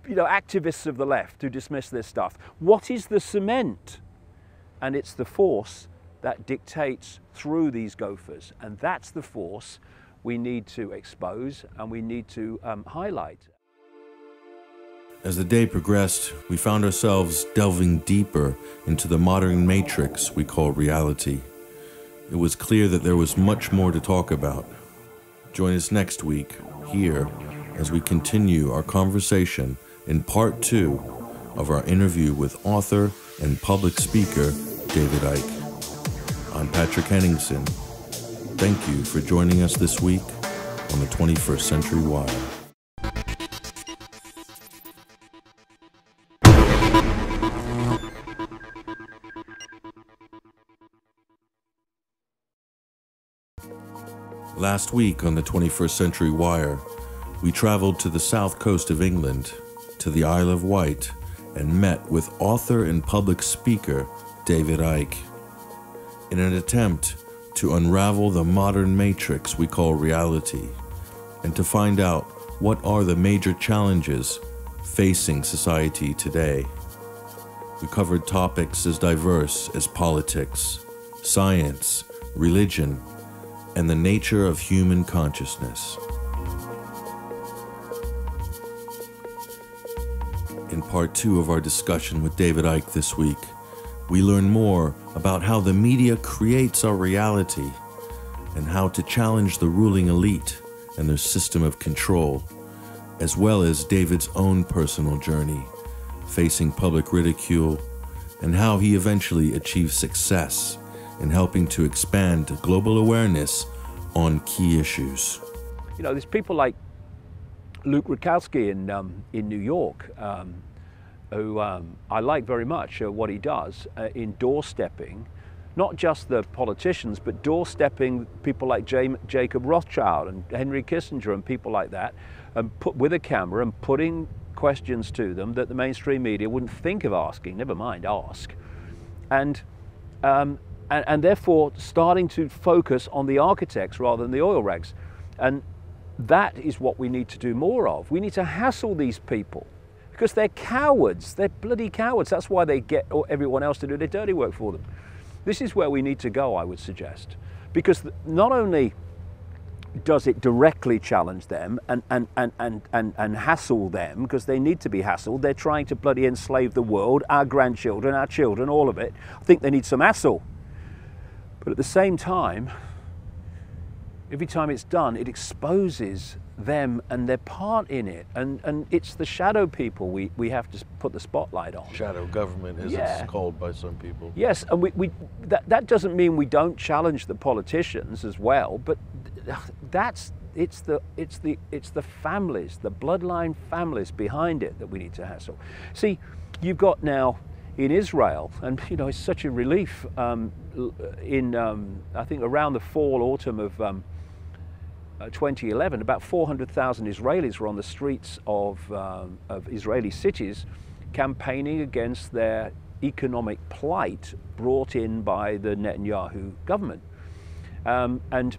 you know, activists of the left who dismiss this stuff, what is the cement? And it's the force that dictates through these gophers, and that's the force we need to expose and we need to highlight. As the day progressed, we found ourselves delving deeper into the modern matrix we call reality. It was clear that there was much more to talk about. Join us next week, here, as we continue our conversation in part 2 of our interview with author and public speaker, David Icke. I'm Patrick Henningsen. Thank you for joining us this week on the 21st Century Wire. Last week on the 21st Century Wire, we traveled to the south coast of England, to the Isle of Wight, and met with author and public speaker David Icke. In an attempt to unravel the modern matrix we call reality, and to find out what are the major challenges facing society today. We covered topics as diverse as politics, science, religion, and the nature of human consciousness. In part 2 of our discussion with David Icke this week, we learn more about how the media creates our reality and how to challenge the ruling elite and their system of control, as well as David's own personal journey, facing public ridicule, and how he eventually achieved success in helping to expand global awareness on key issues. You know, there's people like Luke Rudkowski in New York, who I like very much what he does in doorstepping, not just the politicians, but doorstepping people like Jacob Rothschild and Henry Kissinger and people like that, and with a camera and putting questions to them that the mainstream media wouldn't think of asking, never mind ask. And therefore starting to focus on the architects rather than the oil rigs. And that is what we need to do more of. We need to hassle these people because they're cowards. They're bloody cowards. That's why they get everyone else to do their dirty work for them. This is where we need to go, I would suggest, because not only does it directly challenge them and hassle them, because they need to be hassled. They're trying to bloody enslave the world, our grandchildren, our children, all of it. I think they need some hassle. But at the same time, every time it's done, it exposes them and their part in it. And it's the shadow people we have to put the spotlight on. Shadow government, as it's called by some people. Yes, and that doesn't mean we don't challenge the politicians as well, but it's the families, the bloodline families behind it that we need to hassle. See, you've got now in Israel, and you know, it's such a relief. I think around the fall, autumn of 2011, about 400,000 Israelis were on the streets of Israeli cities, campaigning against their economic plight brought in by the Netanyahu government, and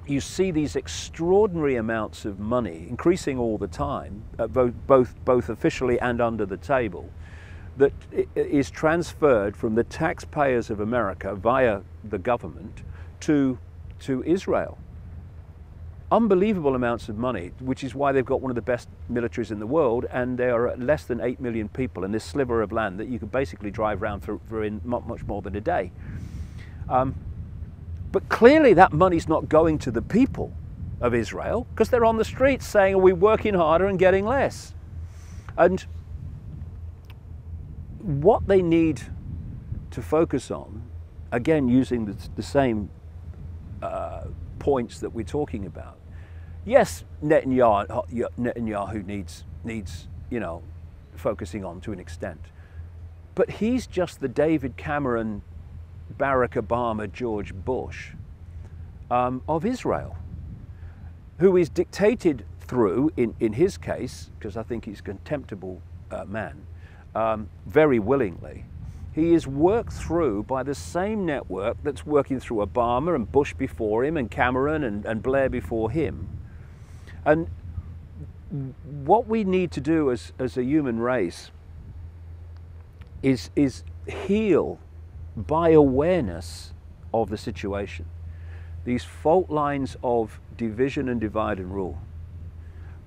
you see these extraordinary amounts of money increasing all the time, both officially and under the table, that is transferred from the taxpayers of America via the government to Israel. Unbelievable amounts of money, which is why they've got one of the best militaries in the world, and there are less than 8 million people in this sliver of land that you could basically drive around for in much more than a day. But clearly that money's not going to the people of Israel, because they're on the streets saying, are we working harder and getting less? And what they need to focus on, again using the same points that we're talking about. Yes, Netanyahu needs focusing on to an extent, but he's just the David Cameron, Barack Obama, George Bush of Israel, who is dictated through, in his case, because I think he's a contemptible man, very willingly, he is worked through by the same network that's working through Obama and Bush before him and Cameron and Blair before him. And what we need to do as a human race is heal by awareness of the situation. These fault lines of division and divide and rule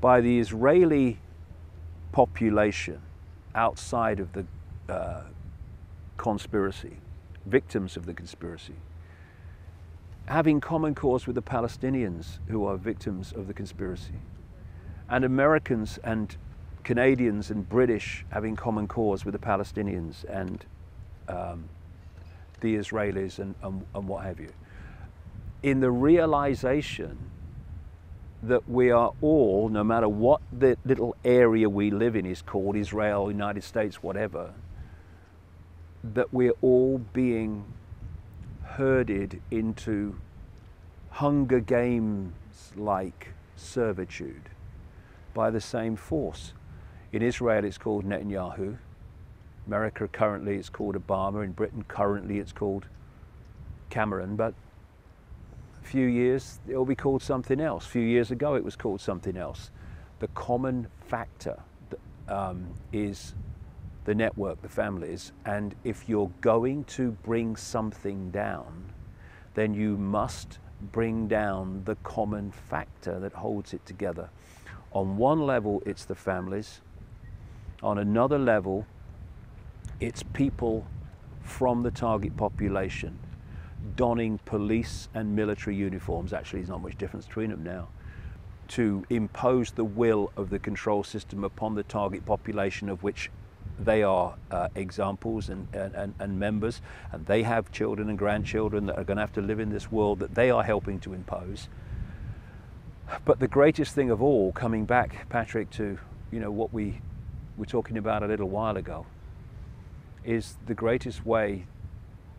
by the Israeli population outside of the conspiracy, victims of the conspiracy, having common cause with the Palestinians who are victims of the conspiracy, and Americans and Canadians and British having common cause with the Palestinians and the Israelis and what have you, in the realization that we are all, no matter what the little area we live in is called, Israel, United States, whatever, that we're all being herded into Hunger Games-like servitude by the same force. In Israel it's called Netanyahu. America currently it's called Obama. In Britain currently it's called Cameron. But a few years it will be called something else. A few years ago it was called something else. The common factor is the network, the families. And if you're going to bring something down, then you must bring down the common factor that holds it together. On one level, it's the families. On another level, it's people from the target population donning police and military uniforms. Actually, there's not much difference between them now. To impose the will of the control system upon the target population, of which they are examples and members, and they have children and grandchildren that are going to have to live in this world that they are helping to impose. But the greatest thing of all, coming back, Patrick, to what we were talking about a little while ago, is the greatest way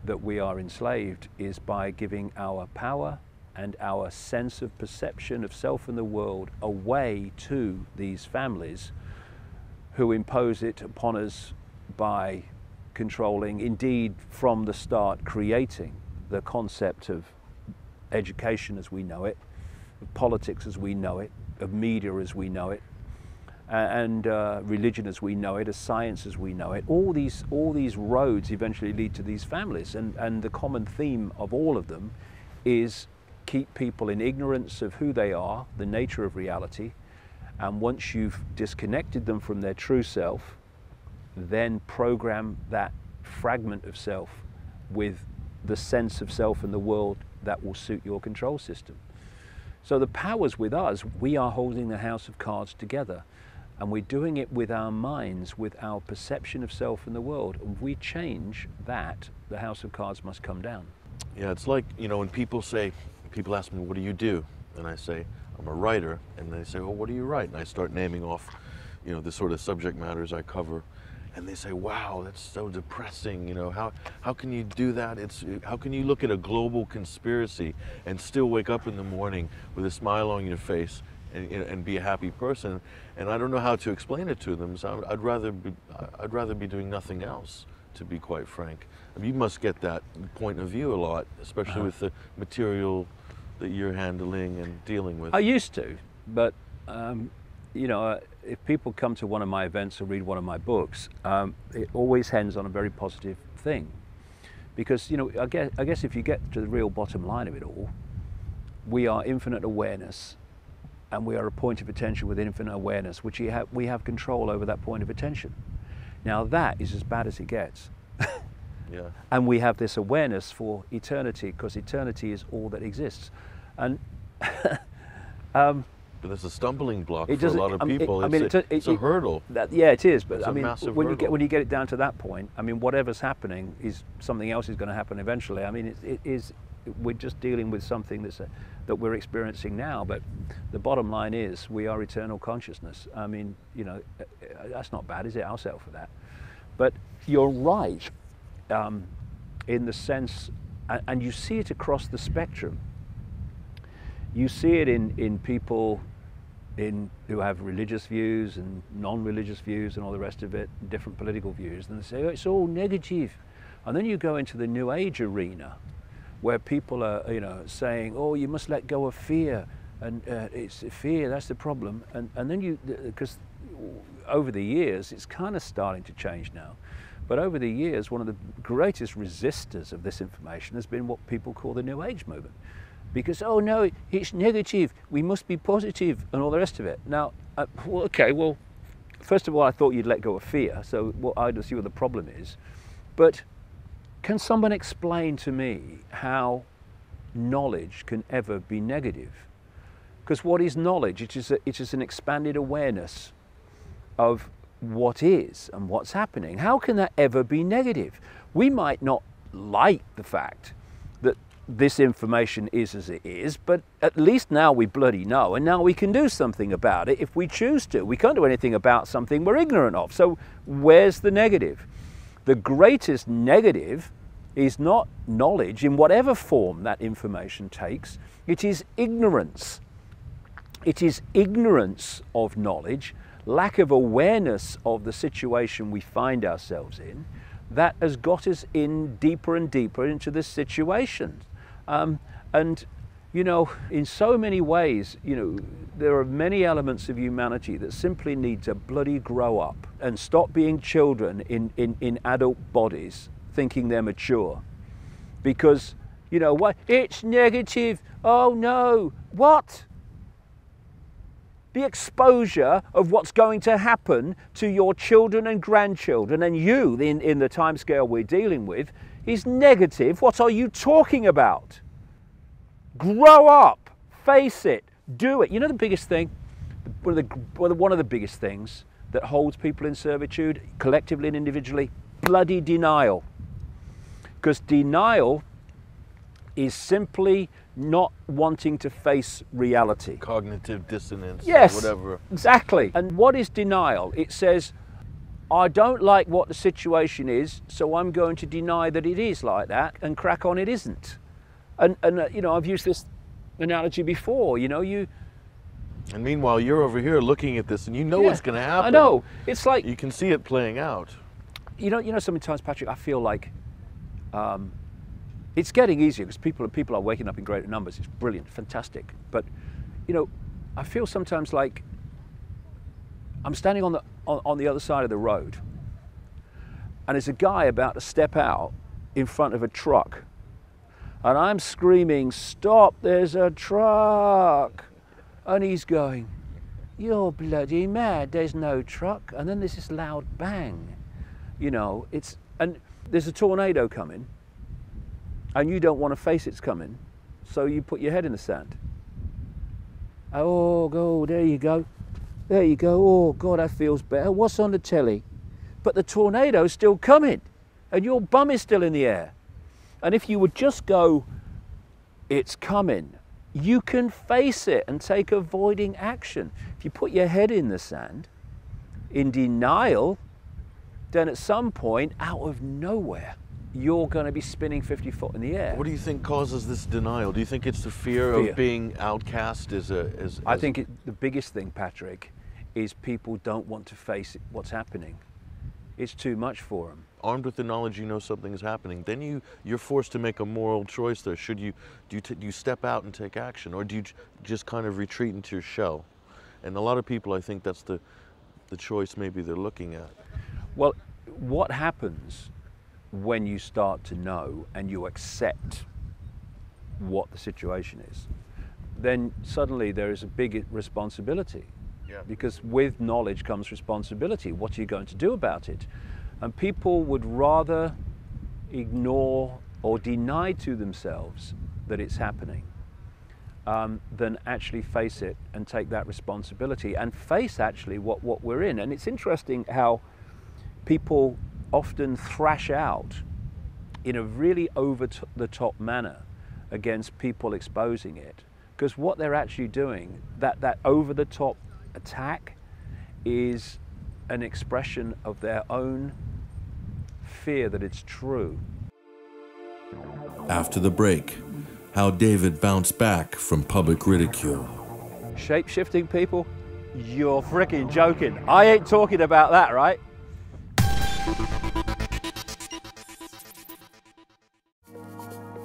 that we are enslaved is by giving our power and our sense of perception of self and the world away to these families who impose it upon us by controlling, indeed from the start creating the concept of education as we know it, of politics as we know it, of media as we know it, and religion as we know it, as science as we know it. All these roads eventually lead to these families, and the common theme of all of them is keep people in ignorance of who they are, the nature of reality, and once you've disconnected them from their true self, then program that fragment of self with the sense of self and the world that will suit your control system. So the power's with us. We are holding the house of cards together, and we're doing it with our minds, with our perception of self and the world. If we change that, the house of cards must come down. Yeah, it's like, when people ask me, what do you do? And I say, I'm a writer. And they say, well, what do you write? And I start naming off, the sort of subject matters I cover. And they say, wow, that's so depressing. How can you do that? How can you look at a global conspiracy and still wake up in the morning with a smile on your face and be a happy person? And I don't know how to explain it to them. So I'd rather be doing nothing else, to be quite frank. You must get that point of view a lot, especially with the material that you're handling and dealing with. I used to, but if people come to one of my events or read one of my books, it always ends on a very positive thing. Because, I guess if you get to the real bottom line of it all, we are infinite awareness, and we are a point of attention with infinite awareness, which we have control over that point of attention. Now that is as bad as it gets. Yeah. And we have this awareness for eternity, because eternity is all that exists. And but it's a stumbling block for a lot of people. It's a hurdle. Yeah, it is. But it's when you get it down to that point, whatever's happening is something else is going to happen eventually. We're just dealing with something that we're experiencing now. But the bottom line is we are eternal consciousness. That's not bad, is it? I'll settle for that. But you're right in the sense, and you see it across the spectrum. You see it in people who have religious views and non-religious views and all the rest of it, different political views, and they say, oh, it's all negative. And then you go into the New Age arena where people are, saying, oh, you must let go of fear, and it's fear, that's the problem. And then because over the years, it's kind of starting to change now, but over the years, one of the greatest resistors of this information has been what people call the New Age movement. Because, oh no, it's negative, we must be positive, and all the rest of it. Now, first of all, I thought you'd let go of fear, so I don't see what the problem is. But can someone explain to me how knowledge can ever be negative? Because what is knowledge? It is an expanded awareness of what is and what's happening. How can that ever be negative? We might not like the fact that this information is as it is, but at least now we bloody know, and now we can do something about it if we choose to. We can't do anything about something we're ignorant of. So where's the negative? The greatest negative is not knowledge in whatever form that information takes. It is ignorance. It is ignorance of knowledge, lack of awareness of the situation we find ourselves in, that has got us in deeper and deeper into this situation. And, you know, in so many ways, you know, there are many elements of humanity that simply need to bloody grow up and stop being children in adult bodies thinking they're mature. Because, you know, what? It's negative. Oh no. What? The exposure of what's going to happen to your children and grandchildren and you in the timescale we're dealing with is negative. What are you talking about? Grow up, face it, do it. You know the biggest thing, one of the biggest things that holds people in servitude, collectively and individually, bloody denial. Because denial is simply not wanting to face reality. Cognitive dissonance, yes, or whatever. Exactly. And what is denial? It says, I don't like what the situation is, so I'm going to deny that it is like that and crack on it isn't. And you know, I've used this analogy before, you know, And meanwhile, you're over here looking at this and you know what's going to happen. I know. It's like... You can see it playing out. You know, sometimes, Patrick, I feel like it's getting easier because people are waking up in greater numbers. It's brilliant, fantastic. But, you know, I feel sometimes like I'm standing on the other side of the road and there's a guy about to step out in front of a truck. And I'm screaming, stop, there's a truck. And he's going, you're bloody mad, there's no truck. And then there's this loud bang. You know, and there's a tornado coming and you don't want to face it's coming. So you put your head in the sand. Oh, there you go. There you go. Oh, God, that feels better. What's on the telly? But the tornado's still coming and your bum is still in the air. And if you would just go, it's coming, you can face it and take avoiding action. If you put your head in the sand, in denial, then at some point, out of nowhere, you're going to be spinning 50 foot in the air. What do you think causes this denial? Do you think it's the fear of being outcast? I think the biggest thing, Patrick, is people don't want to face what's happening. It's too much for them. Armed with the knowledge you know something is happening, then you're forced to make a moral choice there. Do you step out and take action, or do you just kind of retreat into your shell? And a lot of people, I think that's the choice maybe they're looking at. Well, what happens when you start to know and you accept what the situation is? Then suddenly there is a big responsibility. Yeah. Because with knowledge comes responsibility. What are you going to do about it? And people would rather ignore or deny to themselves that it's happening than actually face it and take that responsibility and face actually what we're in. And it's interesting how people often thrash out in a really over-the-top manner against people exposing it. Because what they're actually doing, that over-the-top attack, is an expression of their own fear that it's true. After the break, how David bounced back from public ridicule. Shape-shifting people? You're freaking joking. I ain't talking about that, right?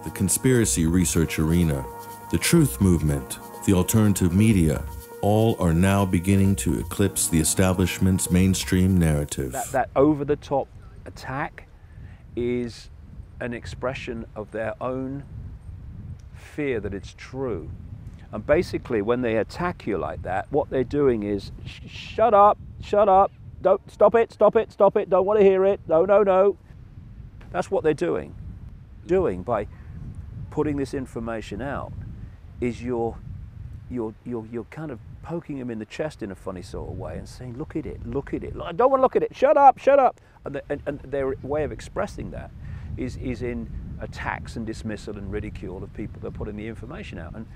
The conspiracy research arena, the truth movement, the alternative media, all are now beginning to eclipse the establishment's mainstream narrative. That over-the-top attack is an expression of their own fear that it's true. And basically, when they attack you like that, what they're doing is, shut up, don't, stop it, stop it, stop it, don't want to hear it, no, no, no. That's what they're doing by putting this information out, is you're kind of poking them in the chest in a funny sort of way and saying, look at it, look at it. I don't want to look at it, shut up, shut up. And their way of expressing that is in attacks and dismissal and ridicule of people that are putting the information out. And,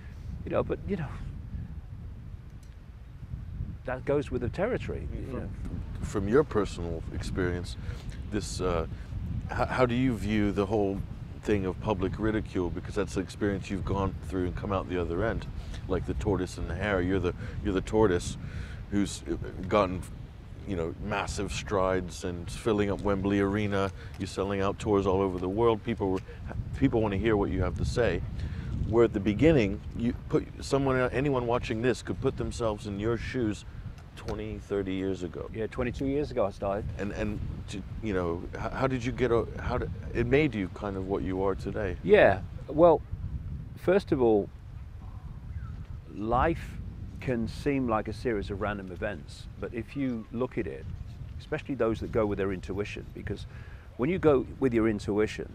that goes with the territory. From your personal experience, this, how do you view the whole thing of public ridicule? Because that's the experience you've gone through and come out the other end, like the tortoise and the hare. You're the tortoise who's gotten, massive strides and filling up Wembley Arena. You're selling out tours all over the world. People want to hear what you have to say. Where at the beginning, anyone watching this could put themselves in your shoes 20, 30 years ago. Yeah, 22 years ago I started. And how did you it made you kind of what you are today? Yeah, well, first of all, life can seem like a series of random events, but if you look at it, especially those that go with their intuition, because when you go with your intuition,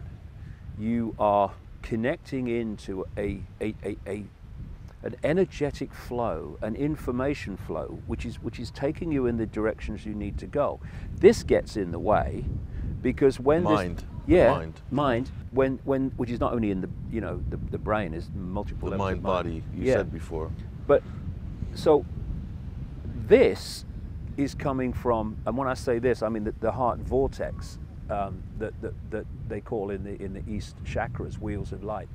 you are connecting into an energetic flow, an information flow, which is taking you in the directions you need to go. This gets in the way because when mind, which is not only in the brain, is multiple the levels mind of body you said before. But so this is coming from, and when I say this, I mean the heart vortex that they call in the East chakras, wheels of light.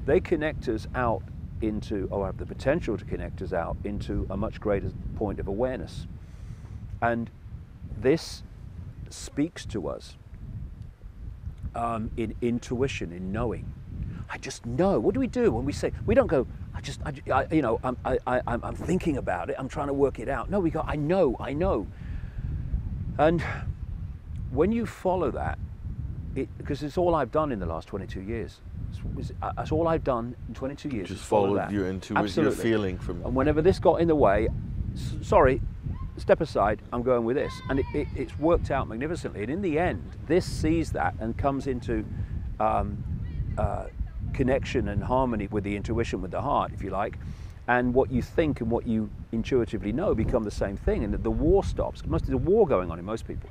They connect us out into, or have the potential to connect us out into a much greater point of awareness. And this speaks to us in intuition, in knowing. I just know. What do we do when we say, we don't go, I'm thinking about it, I'm trying to work it out. No, we go, I know. And when you follow that, because it's all I've done in the last 22 years. That's all I've done in 22 years. Just followed your intuition, your feeling from. And whenever this got in the way, sorry, step aside, I'm going with this. And it's worked out magnificently. And in the end, this sees that and comes into connection and harmony with the intuition, with the heart, if you like. And what you think and what you intuitively know become the same thing. And the war stops. There's a war going on in most people.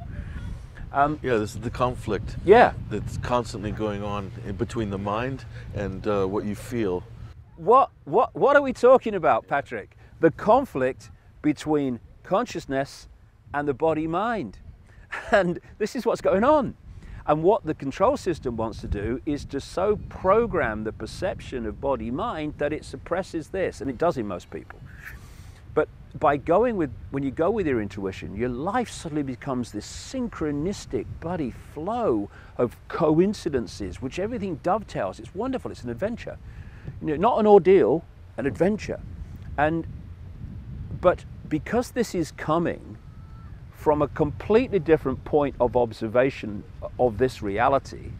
This is the conflict. Yeah, that's constantly going on in between the mind and what you feel. What are we talking about, Patrick? The conflict between consciousness and the body-mind, and this is what's going on. And what the control system wants to do is to so program the perception of body-mind that it suppresses this, and it does in most people. But by when you go with your intuition, your life suddenly becomes this synchronistic bloody flow of coincidences, which everything dovetails. It's wonderful, it's an adventure. Not an ordeal, an adventure. But because this is coming from a completely different point of observation of this reality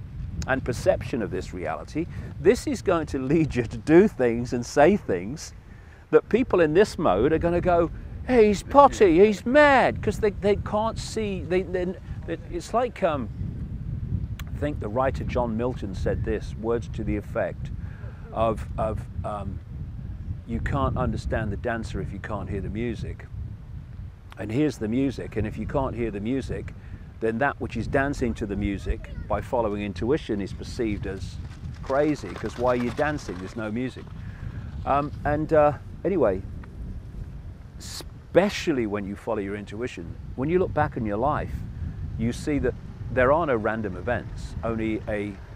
and perception of this reality, this is going to lead you to do things and say things that people in this mode are going to go, hey, he's potty, he's mad, because they can't see. It's like, I think the writer John Milton said this, words to the effect of you can't understand the dancer if you can't hear the music. And here's the music, and if you can't hear the music, then that which is dancing to the music by following intuition is perceived as crazy, because why are you dancing? There's no music. Anyway, especially when you follow your intuition, when you look back on your life, you see that there are no random events, only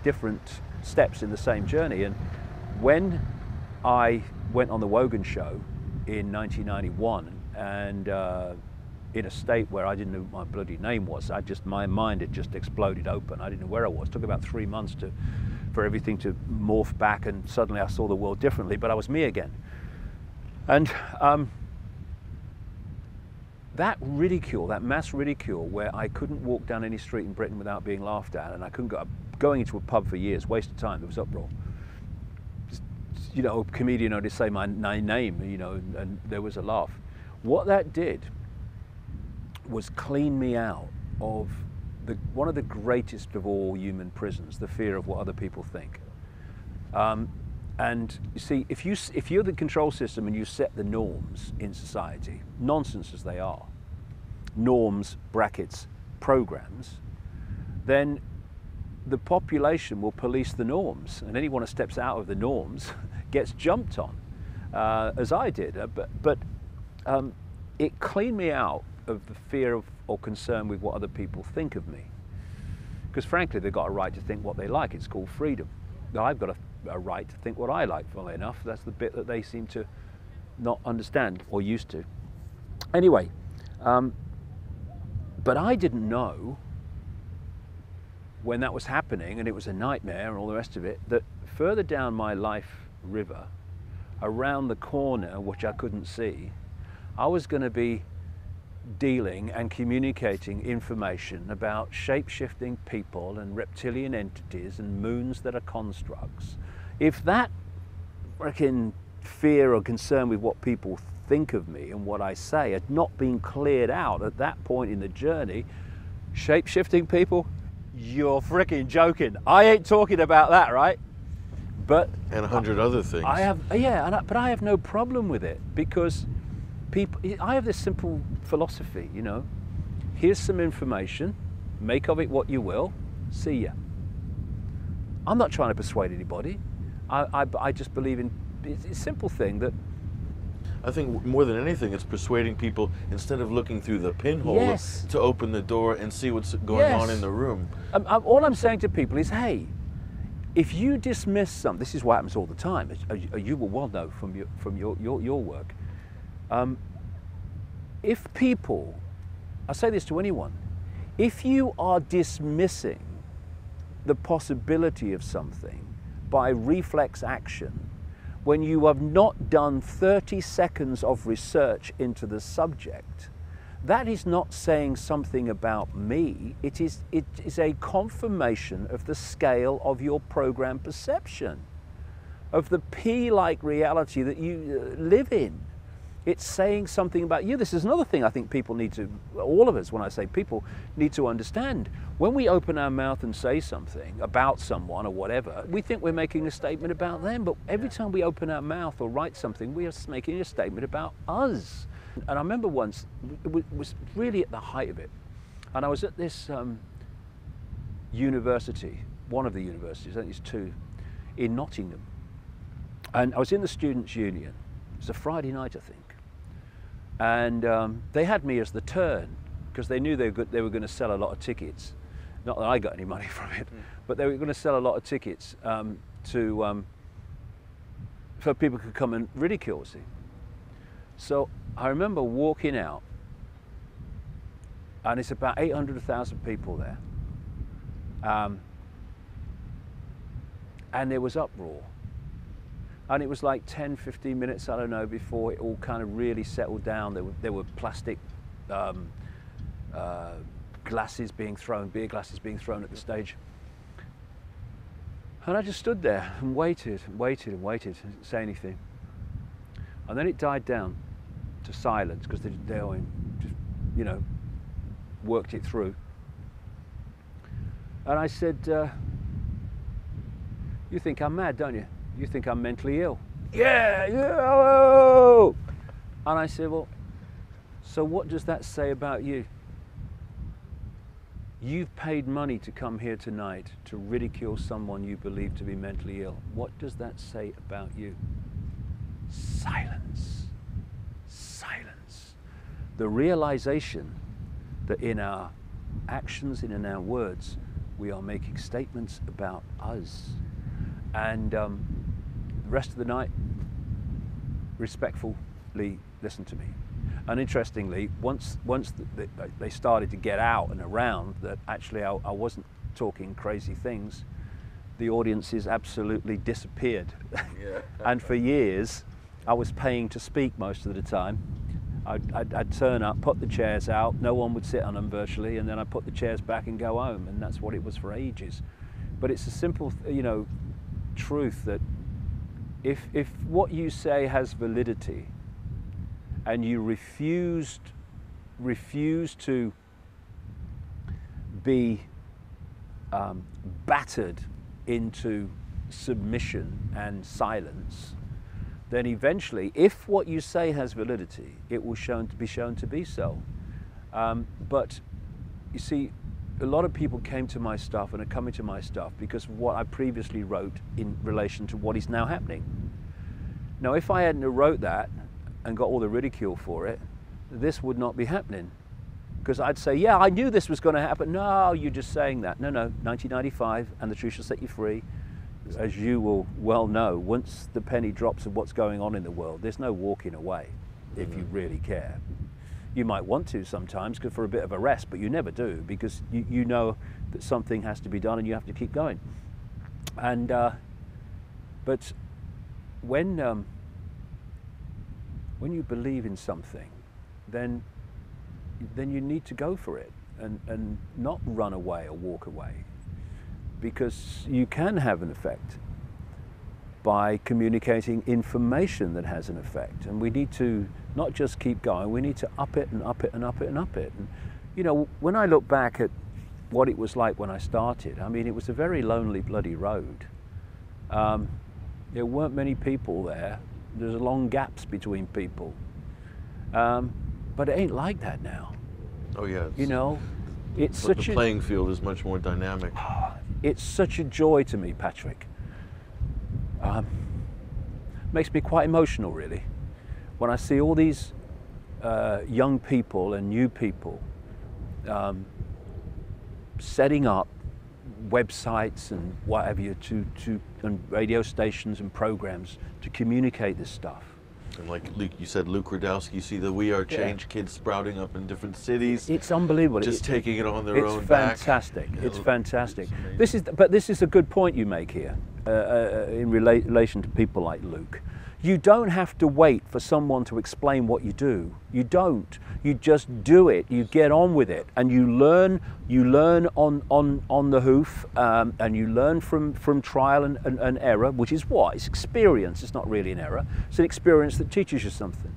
different steps in the same journey. And when I went on the Wogan show in 1991, and in a state where I didn't know what my bloody name was, my mind had just exploded open. I didn't know where I was. It took about 3 months for everything to morph back, and suddenly I saw the world differently, but I was me again. And that ridicule, that mass ridicule, where I couldn't walk down any street in Britain without being laughed at, and I couldn't going into a pub for years, waste of time, there was uproar. Just, a comedian would say my name, and there was a laugh. What that did was clean me out of one of the greatest of all human prisons, the fear of what other people think. And you see, if you're the control system and you set the norms in society, nonsense as they are, norms, brackets, programs, then the population will police the norms, and anyone who steps out of the norms gets jumped on, as I did. But it cleaned me out of the fear of or concern with what other people think of me. Because frankly, they've got a right to think what they like. It's called freedom. Now, I've got a right to think what I like, funnily enough. That's the bit that they seem to not understand, or used to. Anyway, but I didn't know when that was happening, and it was a nightmare and all the rest of it, that further down my life river, around the corner, which I couldn't see, I was going to be dealing and communicating information about shape-shifting people and reptilian entities and moons that are constructs. If that freaking fear or concern with what people think of me and what I say had not been cleared out at that point in the journey, shape-shifting people, you're freaking joking. I ain't talking about that, right? But and 100 other things. I have, yeah, but I have no problem with it, because I have this simple philosophy, you know. Here's some information, make of it what you will, see ya. I'm not trying to persuade anybody. I just believe in, it's a simple thing that, I think more than anything, it's persuading people, instead of looking through the pinhole, yes, to open the door and see what's going on in the room. All I'm saying to people is, hey, if you dismiss something, this is what happens all the time, as you will well know from your work. If people, I say this to anyone, if you are dismissing the possibility of something by reflex action, when you have not done 30 seconds of research into the subject, that is not saying something about me. It is a confirmation of the scale of your program perception, of the P-like reality that you live in. It's saying something about you. This is another thing I think people need to, all of us, when I say people, need to understand. When we open our mouth and say something about someone or whatever, we think we're making a statement about them, but every time we open our mouth or write something, we are making a statement about us. And I remember once, it was really at the height of it, and I was at this university, one of the universities, I think it's two, in Nottingham, and I was in the Students' Union. It was a Friday night, I think. And they had me as the turn, because they knew they were going to sell a lot of tickets. Not that I got any money from it, but they were going to sell a lot of tickets so people could come and ridicule, see. So I remember walking out, and it's about 800,000 people there. And there was uproar. And it was like 10, 15 minutes, I don't know, before it all kind of really settled down. There were plastic glasses being thrown, beer glasses being thrown at the stage. And I just stood there and waited and waited and waited, didn't say anything. And then it died down to silence, because they just, you know, worked it through. And I said, you think I'm mad, don't you? You think I'm mentally ill? Yeah, yeah. Oh. And I said, well, so what does that say about you? You've paid money to come here tonight to ridicule someone you believe to be mentally ill. What does that say about you? Silence. Silence. The realization that in our actions and in our words, we are making statements about us. And the rest of the night, respectfully listened to me. And interestingly, once they started to get out and around that actually I wasn't talking crazy things, the audiences absolutely disappeared. Yeah. And for years, I was paying to speak most of the time. I'd turn up, put the chairs out, no one would sit on them virtually, and then I'd put the chairs back and go home, and that's what it was for ages. But it's a simple, you know, truth that if what you say has validity and you refused refuse to be battered into submission and silence, then eventually, if what you say has validity, it will be shown to be so. But you see, a lot of people came to my stuff and are coming to my stuff because of what I previously wrote in relation to what is now happening. Now, if I hadn't wrote that and got all the ridicule for it, this would not be happening. Because I'd say, yeah, I knew this was going to happen. No, you're just saying that. No, 1995, and the truth shall set you free. As you will well know, once the penny drops of what's going on in the world, there's no walking away if you really care. You might want to sometimes for a bit of a rest, but you never do, because you know that something has to be done and you have to keep going. And but when you believe in something, then you need to go for it and not run away or walk away, because you can have an effect by communicating information that has an effect. And we need to not just keep going, we need to up it and up it and up it and up it. And, you know, when I look back at what it was like when I started, I mean, it was a very lonely bloody road. There weren't many people there. There's long gaps between people. But it ain't like that now. Oh yeah. You know, it's such the playing field is much more dynamic. It's such a joy to me, Patrick. Makes me quite emotional, really, when I see all these young people and new people setting up websites and whatever you and radio stations and programs to communicate this stuff. And like you said, Luke Rudowski, you see the We Are Change kids sprouting up in different cities. It's unbelievable. Just taking it on their own back. It's fantastic. It's fantastic. But this is a good point you make here in relation to people like Luke. You don't have to wait for someone to explain what you do. You don't. You just do it. You get on with it, and you learn. You learn on the hoof, and you learn from trial and error, which is what? It's experience. It's not really an error. It's an experience that teaches you something,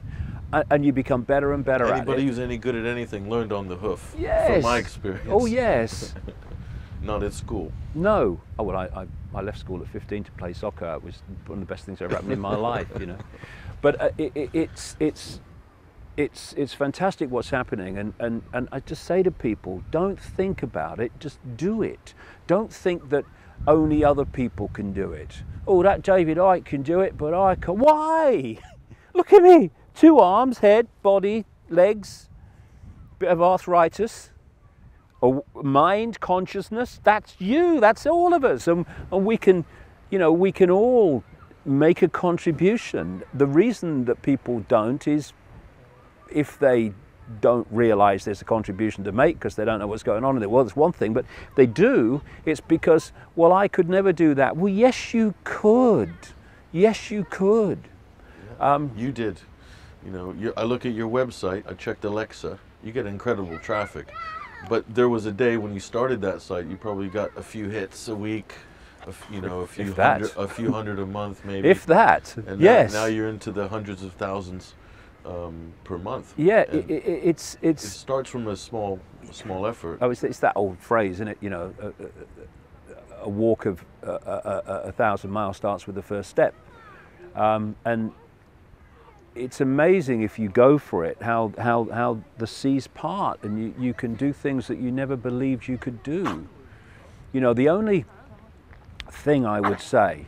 and you become better and better at it. Anybody who's any good at anything learned on the hoof. Yes. From my experience. Oh yes. Not at school. No. Oh well, I left school at 15 to play soccer. It was one of the best things that ever happened in my life, you know. But it's fantastic what's happening, and I just say to people, don't think about it, just do it. Don't think that only other people can do it. Oh, that David Icke can do it, but I can't. Why? Look at me. 2 arms, head, body, legs, bit of arthritis. Mind, consciousness, that's you, that's all of us, and we can, you know, we can all make a contribution. The reason that people don't is if they don't realize there's a contribution to make because they don't know what's going on in the world. That's one thing, but if they do, it's because, well, I could never do that. Well, yes you could. Yes you could. You did. You know, I look at your website, I checked Alexa, you get incredible traffic. But there was a day when you started that site, you probably got a few hits a week, a few hundred a month maybe. If that, and yes. Now you're into the hundreds of thousands per month. Yeah, it starts from a small effort. Oh, it's that old phrase, isn't it? You know, a walk of 1,000 miles starts with the first step, and it's amazing if you go for it how the seas part and you can do things that you never believed you could do. You know, the only thing I would say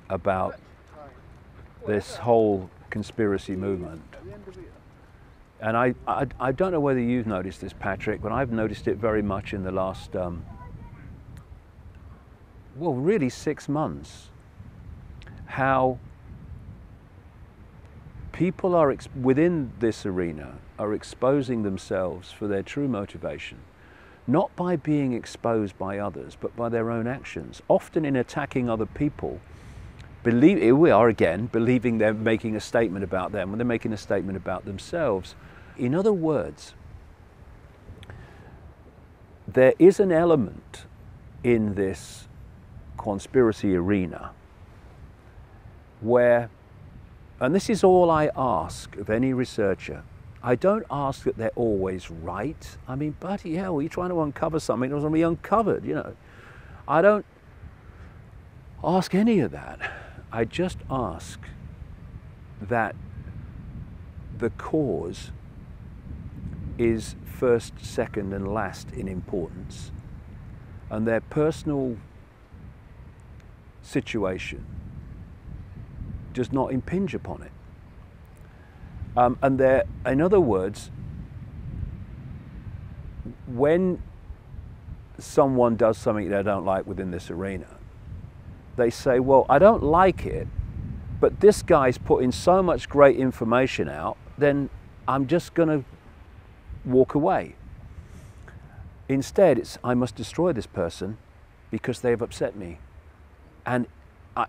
about this whole conspiracy movement, and I don't know whether you've noticed this, Patrick, but I've noticed it very much in the last well, really 6 months, how people are within this arena are exposing themselves for their true motivation, not by being exposed by others, but by their own actions, often in attacking other people. Here we are again, believing they're making a statement about them when they're making a statement about themselves. In other words, there is an element in this conspiracy arena where, and this is all I ask of any researcher, I don't ask that they're always right. I mean, bloody hell, you're trying to uncover something that was going to be uncovered, you know. I don't ask any of that. I just ask that the cause is first, second, and last in importance, and their personal situation does not impinge upon it. And in other words, when someone does something they don't like within this arena, they say, well, I don't like it, but this guy's putting so much great information out, then I'm just going to walk away. Instead, it's, I must destroy this person because they've upset me. And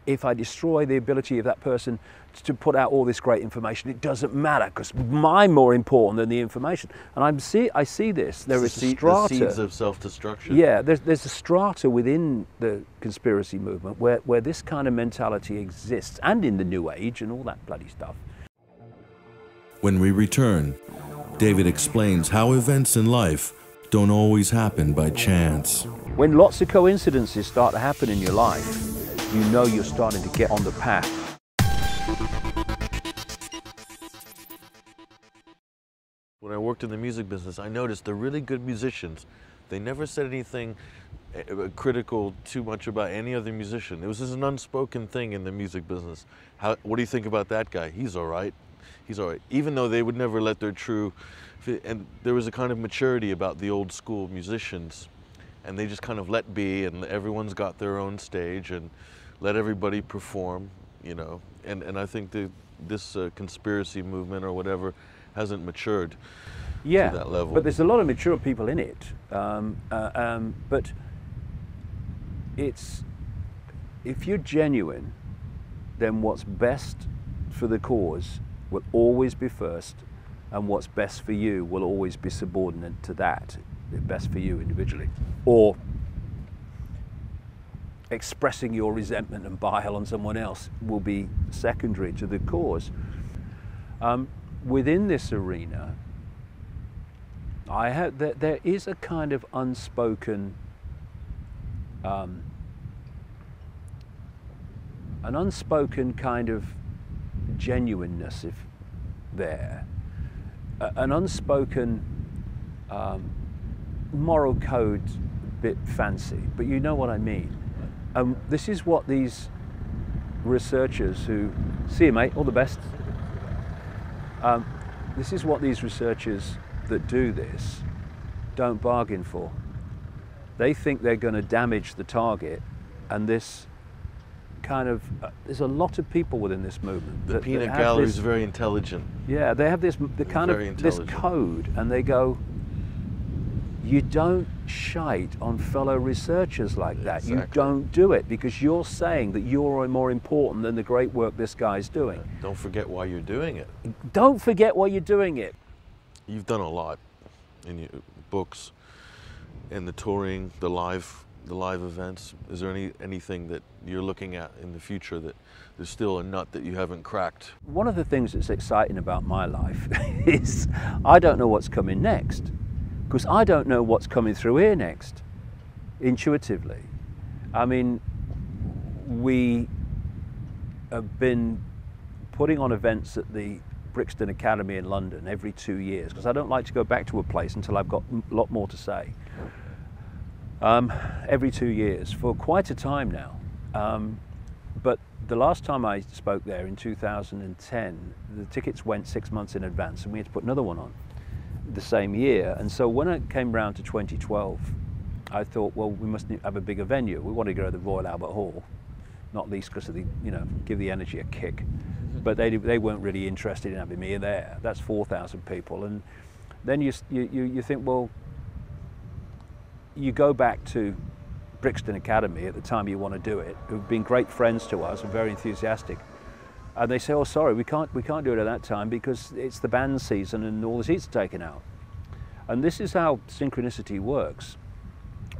if I destroy the ability of that person to put out all this great information, it doesn't matter because I'm more important than the information. And I see this. There is a strata. The seeds of self-destruction. Yeah, there's a strata within the conspiracy movement where this kind of mentality exists, and in the New Age and all that bloody stuff. When we return, David explains how events in life don't always happen by chance. When lots of coincidences start to happen in your life, you know you're starting to get on the path. When I worked in the music business, I noticed the really good musicians, they never said anything critical too much about any other musician. It was just an unspoken thing in the music business. What do you think about that guy? He's all right. He's all right. Even though they would never let their true, and there was a kind of maturity about the old school musicians, and they just kind of let be, and everyone's got their own stage and let everybody perform, you know. And I think this conspiracy movement or whatever hasn't matured to that level. But there's a lot of mature people in it. But it's, if you're genuine, then what's best for the cause will always be first, and what's best for you will always be subordinate to that, best for you individually. Or expressing your resentment and bile on someone else will be secondary to the cause. Within this arena, there is a kind of unspoken, an unspoken kind of genuineness, if there, an unspoken moral code, bit fancy, but you know what I mean. This is what these researchers who, see you mate, all the best. This is what these researchers that do this don't bargain for. They think they're going to damage the target, and this kind of, there's a lot of people within this movement. The peanut gallery is very intelligent. Yeah, they have this this code, and they go, you don't shite on fellow researchers like that. Exactly. You don't do it because you're saying that you're more important than the great work this guy's doing. Don't forget why you're doing it. Don't forget why you're doing it. You've done a lot in your books, in the touring, the live events. Is there anything that you're looking at in the future that there's still a nut that you haven't cracked? One of the things that's exciting about my life is I don't know what's coming next. Because I don't know what's coming through here next, intuitively. I mean, we have been putting on events at the Brixton Academy in London every 2 years, because I don't like to go back to a place until I've got a lot more to say. Every 2 years, for quite a time now. But the last time I spoke there in 2010, the tickets went 6 months in advance, and we had to put another one on the same year. And so when it came round to 2012, I thought, well, we must have a bigger venue. We want to go to the Royal Albert Hall, not least because of the, you know, give the energy a kick. But they weren't really interested in having me there. That's 4,000 people. And then you think, well, you go back to Brixton Academy at the time you want to do it, who've been great friends to us and very enthusiastic. And they say, oh, sorry, we can't do it at that time because it's the band season and all the seats are taken out. And this is how synchronicity works.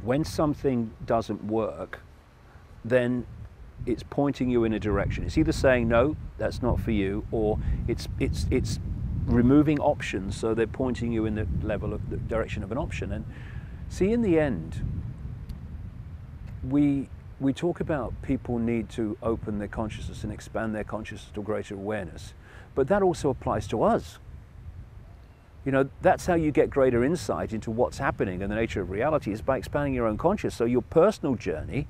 When something doesn't work, then it's pointing you in a direction. It's either saying, no, that's not for you, or it's removing options, so they're pointing you in the direction of an option. And see, in the end, we talk about people need to open their consciousness and expand their consciousness to greater awareness, but that also applies to us. You know, that's how you get greater insight into what's happening and the nature of reality, is by expanding your own consciousness. So your personal journey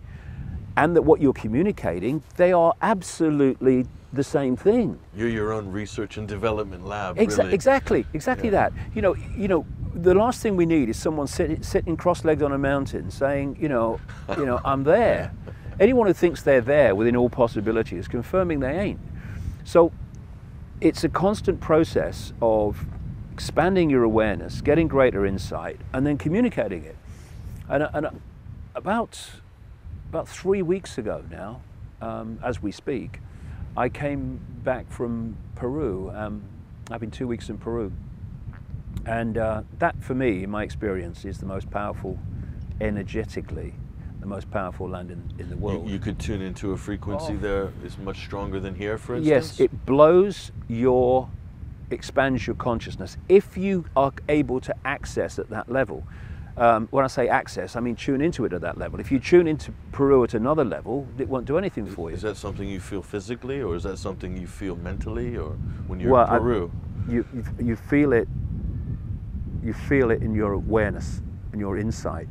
and that what you're communicating, they are absolutely the same thing. You're your own research and development lab. Really. Exactly that. You know, the last thing we need is someone sitting cross-legged on a mountain saying, you know, I'm there. Anyone who thinks they're there within all possibility is confirming they ain't. So it's a constant process of expanding your awareness, getting greater insight, and then communicating it. And about 3 weeks ago now, as we speak, I came back from Peru. I've been 2 weeks in Peru. And that, for me, in my experience, is the most powerful, energetically, the most powerful land in the world. You could tune into a frequency there is much stronger than here, for instance? Yes, it expands your consciousness. If you are able to access at that level, when I say access, I mean tune into it at that level. If you tune into Peru at another level, it won't do anything for you. Is that something you feel physically, or is that something you feel mentally, or when you're in Peru? You feel it. You feel it in your awareness, in your insight,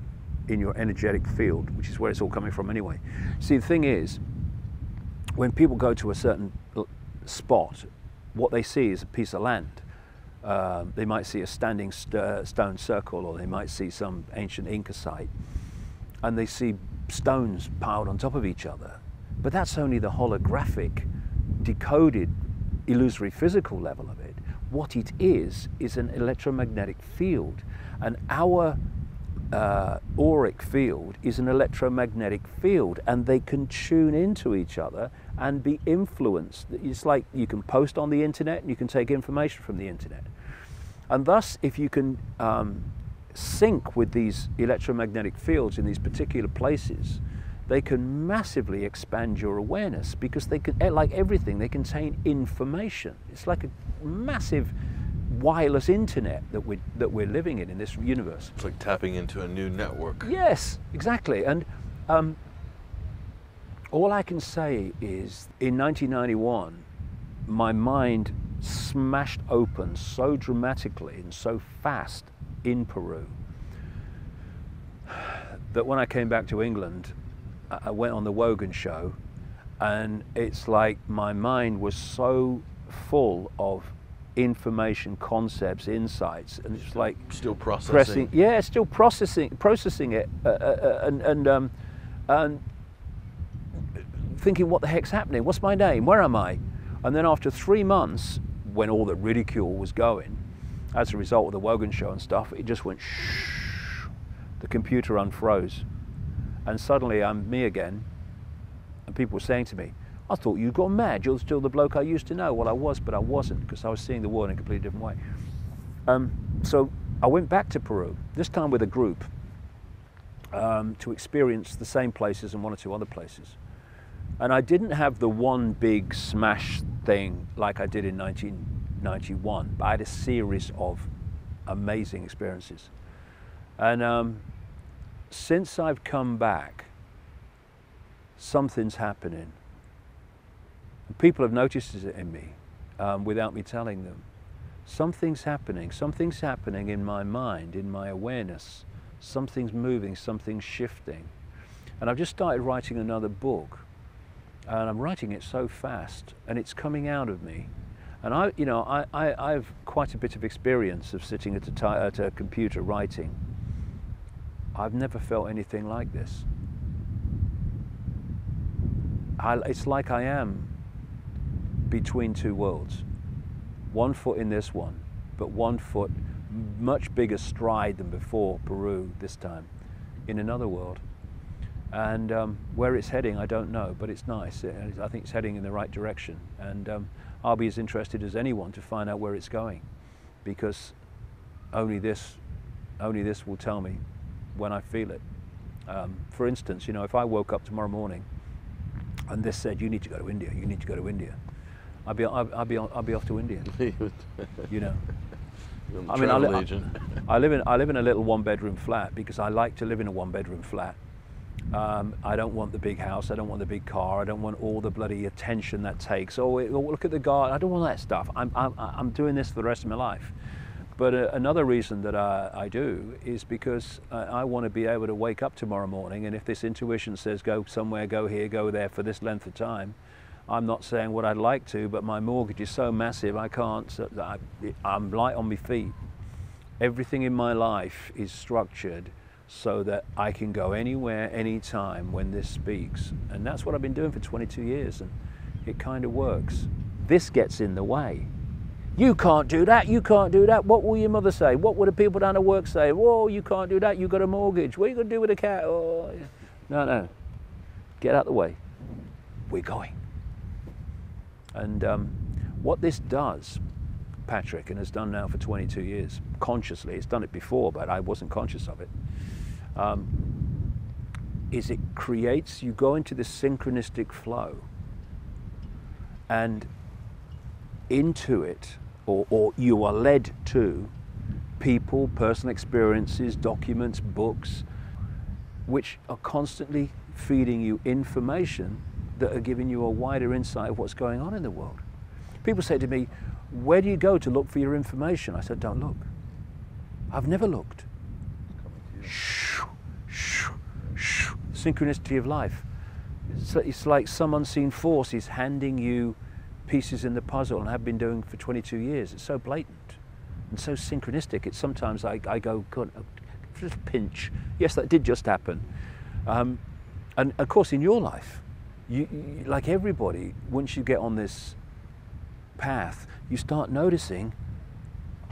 in your energetic field, which is where it's all coming from anyway. See, the thing is, when people go to a certain spot, what they see is a piece of land. They might see a standing stone circle, or they might see some ancient Inca site, and they see stones piled on top of each other. But that's only the holographic, decoded, illusory physical level of it. What it is an electromagnetic field, and our auric field is an electromagnetic field, and they can tune into each other and be influenced. It's like you can post on the internet and you can take information from the internet. And thus, if you can sync with these electromagnetic fields in these particular places, they can massively expand your awareness, because they can, like everything, they contain information. It's like a massive wireless internet that we're living in this universe. It's like tapping into a new network. Yes, exactly. And all I can say is, in 1991, my mind smashed open so dramatically and so fast in Peru that when I came back to England, I went on the Wogan show, and it's like my mind was so full of information, concepts, insights, and it's like still processing. Still processing it, and thinking, what the heck's happening? What's my name? Where am I? And then after 3 months, when all the ridicule was going, as a result of the Wogan show and stuff, it just went shh. The computer unfroze. And suddenly I'm me again, and people were saying to me, I thought you'd gone mad, you're still the bloke I used to know. Well, I was, but I wasn't, because I was seeing the world in a completely different way. So I went back to Peru, this time with a group, to experience the same places and 1 or 2 other places. And I didn't have the one big smash thing like I did in 1991, but I had a series of amazing experiences. And since I've come back, something's happening. People have noticed it in me without me telling them. Something's happening in my mind, in my awareness. Something's moving, something's shifting. And I've just started writing another book, and I'm writing it so fast, and it's coming out of me. And I've quite a bit of experience of sitting at a computer writing. I've never felt anything like this. It's like I am between 2 worlds. 1 foot in this one, but 1 foot, much bigger stride than before Peru this time, in another world. And where it's heading, I don't know, but it's nice. I think it's heading in the right direction. And I'll be as interested as anyone to find out where it's going, because only this will tell me when I feel it. For instance, if I woke up tomorrow morning and this said, you need to go to India, you need to go to India, I'll be off to India. You know. I mean, I live in a little one-bedroom flat because I like to live in a one-bedroom flat. I don't want the big house. I don't want the big car. I don't want all the bloody attention that takes. Oh, look at the garden. I don't want that stuff. I'm doing this for the rest of my life. But another reason that I do is because I want to be able to wake up tomorrow morning, and if this intuition says go somewhere, go here, go there for this length of time, I'm not saying what I'd like to, but my mortgage is so massive I can't. So I'm light on my feet. Everything in my life is structured so that I can go anywhere, anytime when this speaks. And that's what I've been doing for 22 years, and it kind of works. This gets in the way. You can't do that, you can't do that. What will your mother say? What will the people down at work say? Whoa, you can't do that, you've got a mortgage. What are you going to do with a cat? Oh. No. Get out of the way. We're going. And what this does, Patrick, and has done now for 22 years, consciously, it's done it before, but I wasn't conscious of it, is it creates, you go into this synchronistic flow, and into it, or you are led to people, personal experiences, documents, books, which are constantly feeding you information that are giving you a wider insight of what's going on in the world. People say to me, where do you go to look for your information? I said, don't look. I've never looked. Synchronicity of life. It's like some unseen force is handing you pieces in the puzzle, and have been doing for 22 years. It's so blatant and so synchronistic. It's sometimes I go, God, just pinch. Yes, that did just happen. And of course, in your life, you, like everybody, once you get on this path, you start noticing,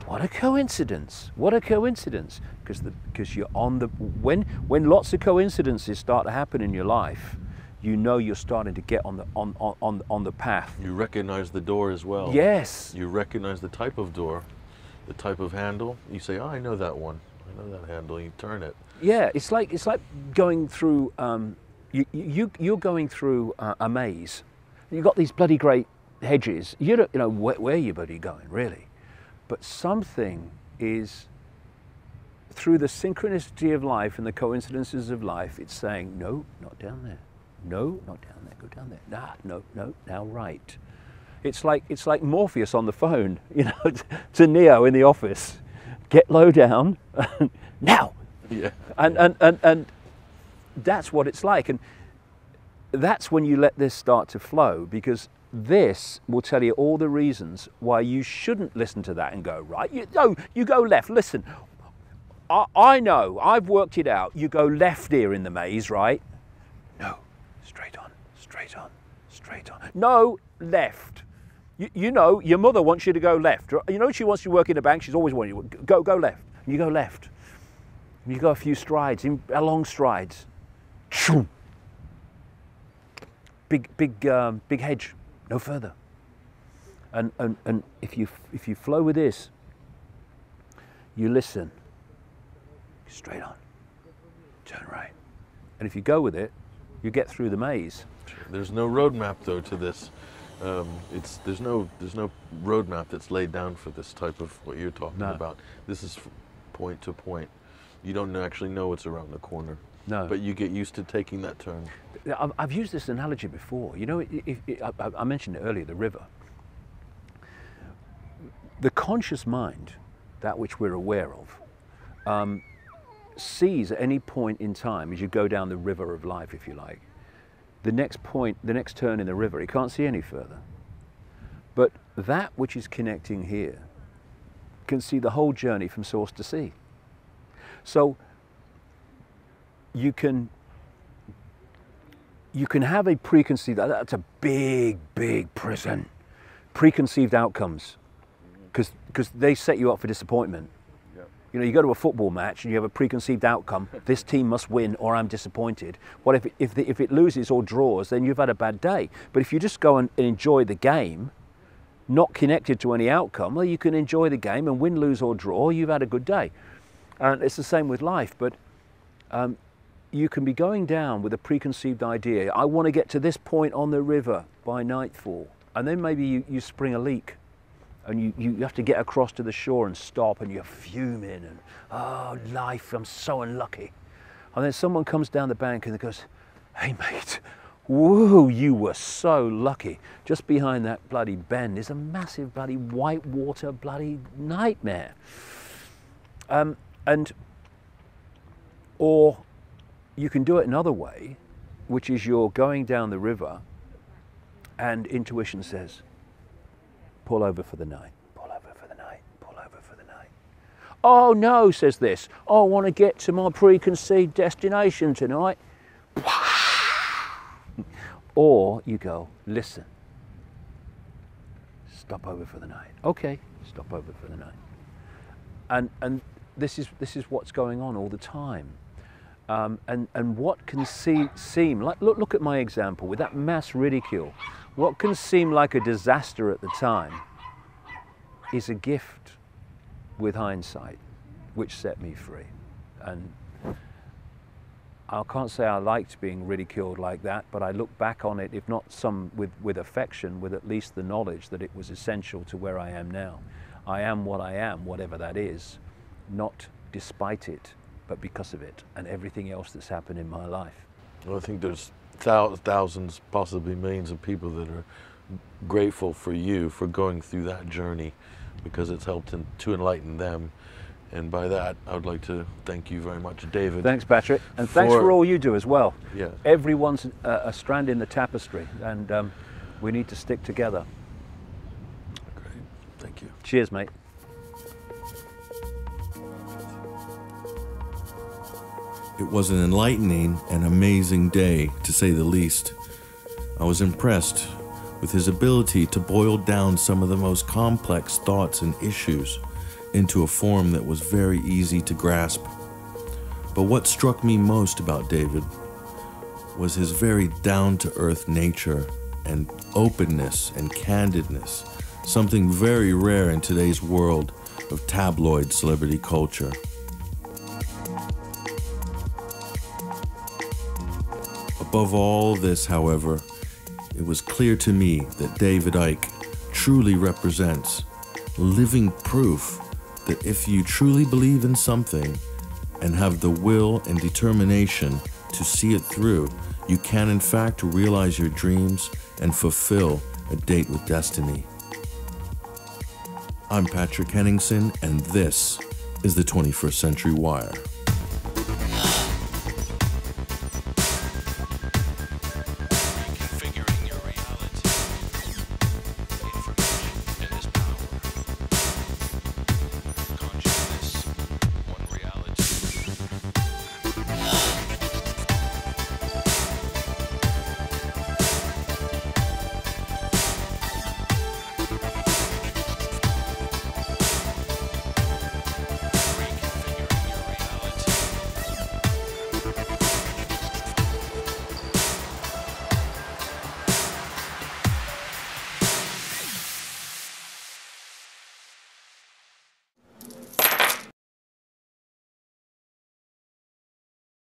what a coincidence! What a coincidence! Because you're on the when lots of coincidences start to happen in your life, you know you're starting to get on the path. You recognize the door as well. Yes. You recognize the type of door, the type of handle. You say, oh, I know that one. I know that handle. You turn it. Yeah, it's like going through. You're going through a maze. You've got these bloody great hedges. You don't know where you're bloody going, really. But something is, through the synchronicity of life and the coincidences of life, it's saying, no, not down there. No, not down there. Go down there. Nah, no, now right. It's like Morpheus on the phone, you know, to Neo in the office. Get low down now. Yeah. And that's what it's like, and that's when you let this start to flow, because this will tell you all the reasons why you shouldn't listen to that and go right. You go left. Listen, I know, I've worked it out. You go left here in the maze, right? No, straight on, straight on, straight on. No, left. You know, your mother wants you to go left. You know, she wants you to work in a bank. She's always wanting you to go left. And you go left. And you go a few strides, long strides. Big hedge, no further. And if you flow with this, you listen. Straight on. Turn right. And if you go with it, you get through the maze. There's no roadmap though to this. There's no roadmap that's laid down for this type of what you're talking about. This is point to point. You don't actually know what's around the corner. No. But you get used to taking that turn. I've used this analogy before. You know, I mentioned it earlier, the river. The conscious mind, that which we're aware of, sees at any point in time, as you go down the river of life, if you like, the next point, the next turn in the river, it can't see any further. But that which is connecting here can see the whole journey from source to sea. So you can have a preconceived, that's a big prison, preconceived outcomes, because they set you up for disappointment. You know, you go to a football match and you have a preconceived outcome. This team must win, or I'm disappointed. Well, if it loses or draws, then you've had a bad day. But if you just go and enjoy the game, not connected to any outcome, well, you can enjoy the game and win, lose, or draw. You've had a good day. And it's the same with life. But you can be going down with a preconceived idea. I want to get to this point on the river by nightfall, And then maybe you spring a leak, and you have to get across to the shore and stop, and you're fuming, and oh, life, I'm so unlucky. And then someone comes down the bank and goes, hey mate, whoa, you were so lucky. Just behind that bloody bend is a massive bloody white water bloody nightmare. Or you can do it another way, which is you're going down the river and intuition says, pull over for the night, pull over for the night, pull over for the night. Oh no, says this, I want to get to my preconceived destination tonight. Or you go, listen, stop over for the night. Okay, stop over for the night. And this is what's going on all the time. And what can seem like, look at my example with that mass ridicule. What can seem like a disaster at the time is a gift with hindsight, which set me free. And I can't say I liked being ridiculed like that, but I look back on it, if not with affection, with at least the knowledge that it was essential to where I am now. I am what I am, whatever that is, not despite it, but because of it and everything else that's happened in my life. Well, I think there's thousands, possibly millions of people that are grateful for you for going through that journey, because it's helped to enlighten them. And by that, I would like to thank you very much, David. Thanks, Patrick. And thanks for all you do as well. Yeah. Everyone's a strand in the tapestry, and we need to stick together. Great. Thank you. Cheers, mate. It was an enlightening and amazing day, to say the least. I was impressed with his ability to boil down some of the most complex thoughts and issues into a form that was very easy to grasp. But what struck me most about David was his very down-to-earth nature and openness and candidness, something very rare in today's world of tabloid celebrity culture. Above all this, however, it was clear to me that David Icke truly represents living proof that if you truly believe in something and have the will and determination to see it through, you can in fact realize your dreams and fulfill a date with destiny. I'm Patrick Henningsen, and this is the 21st Century Wire.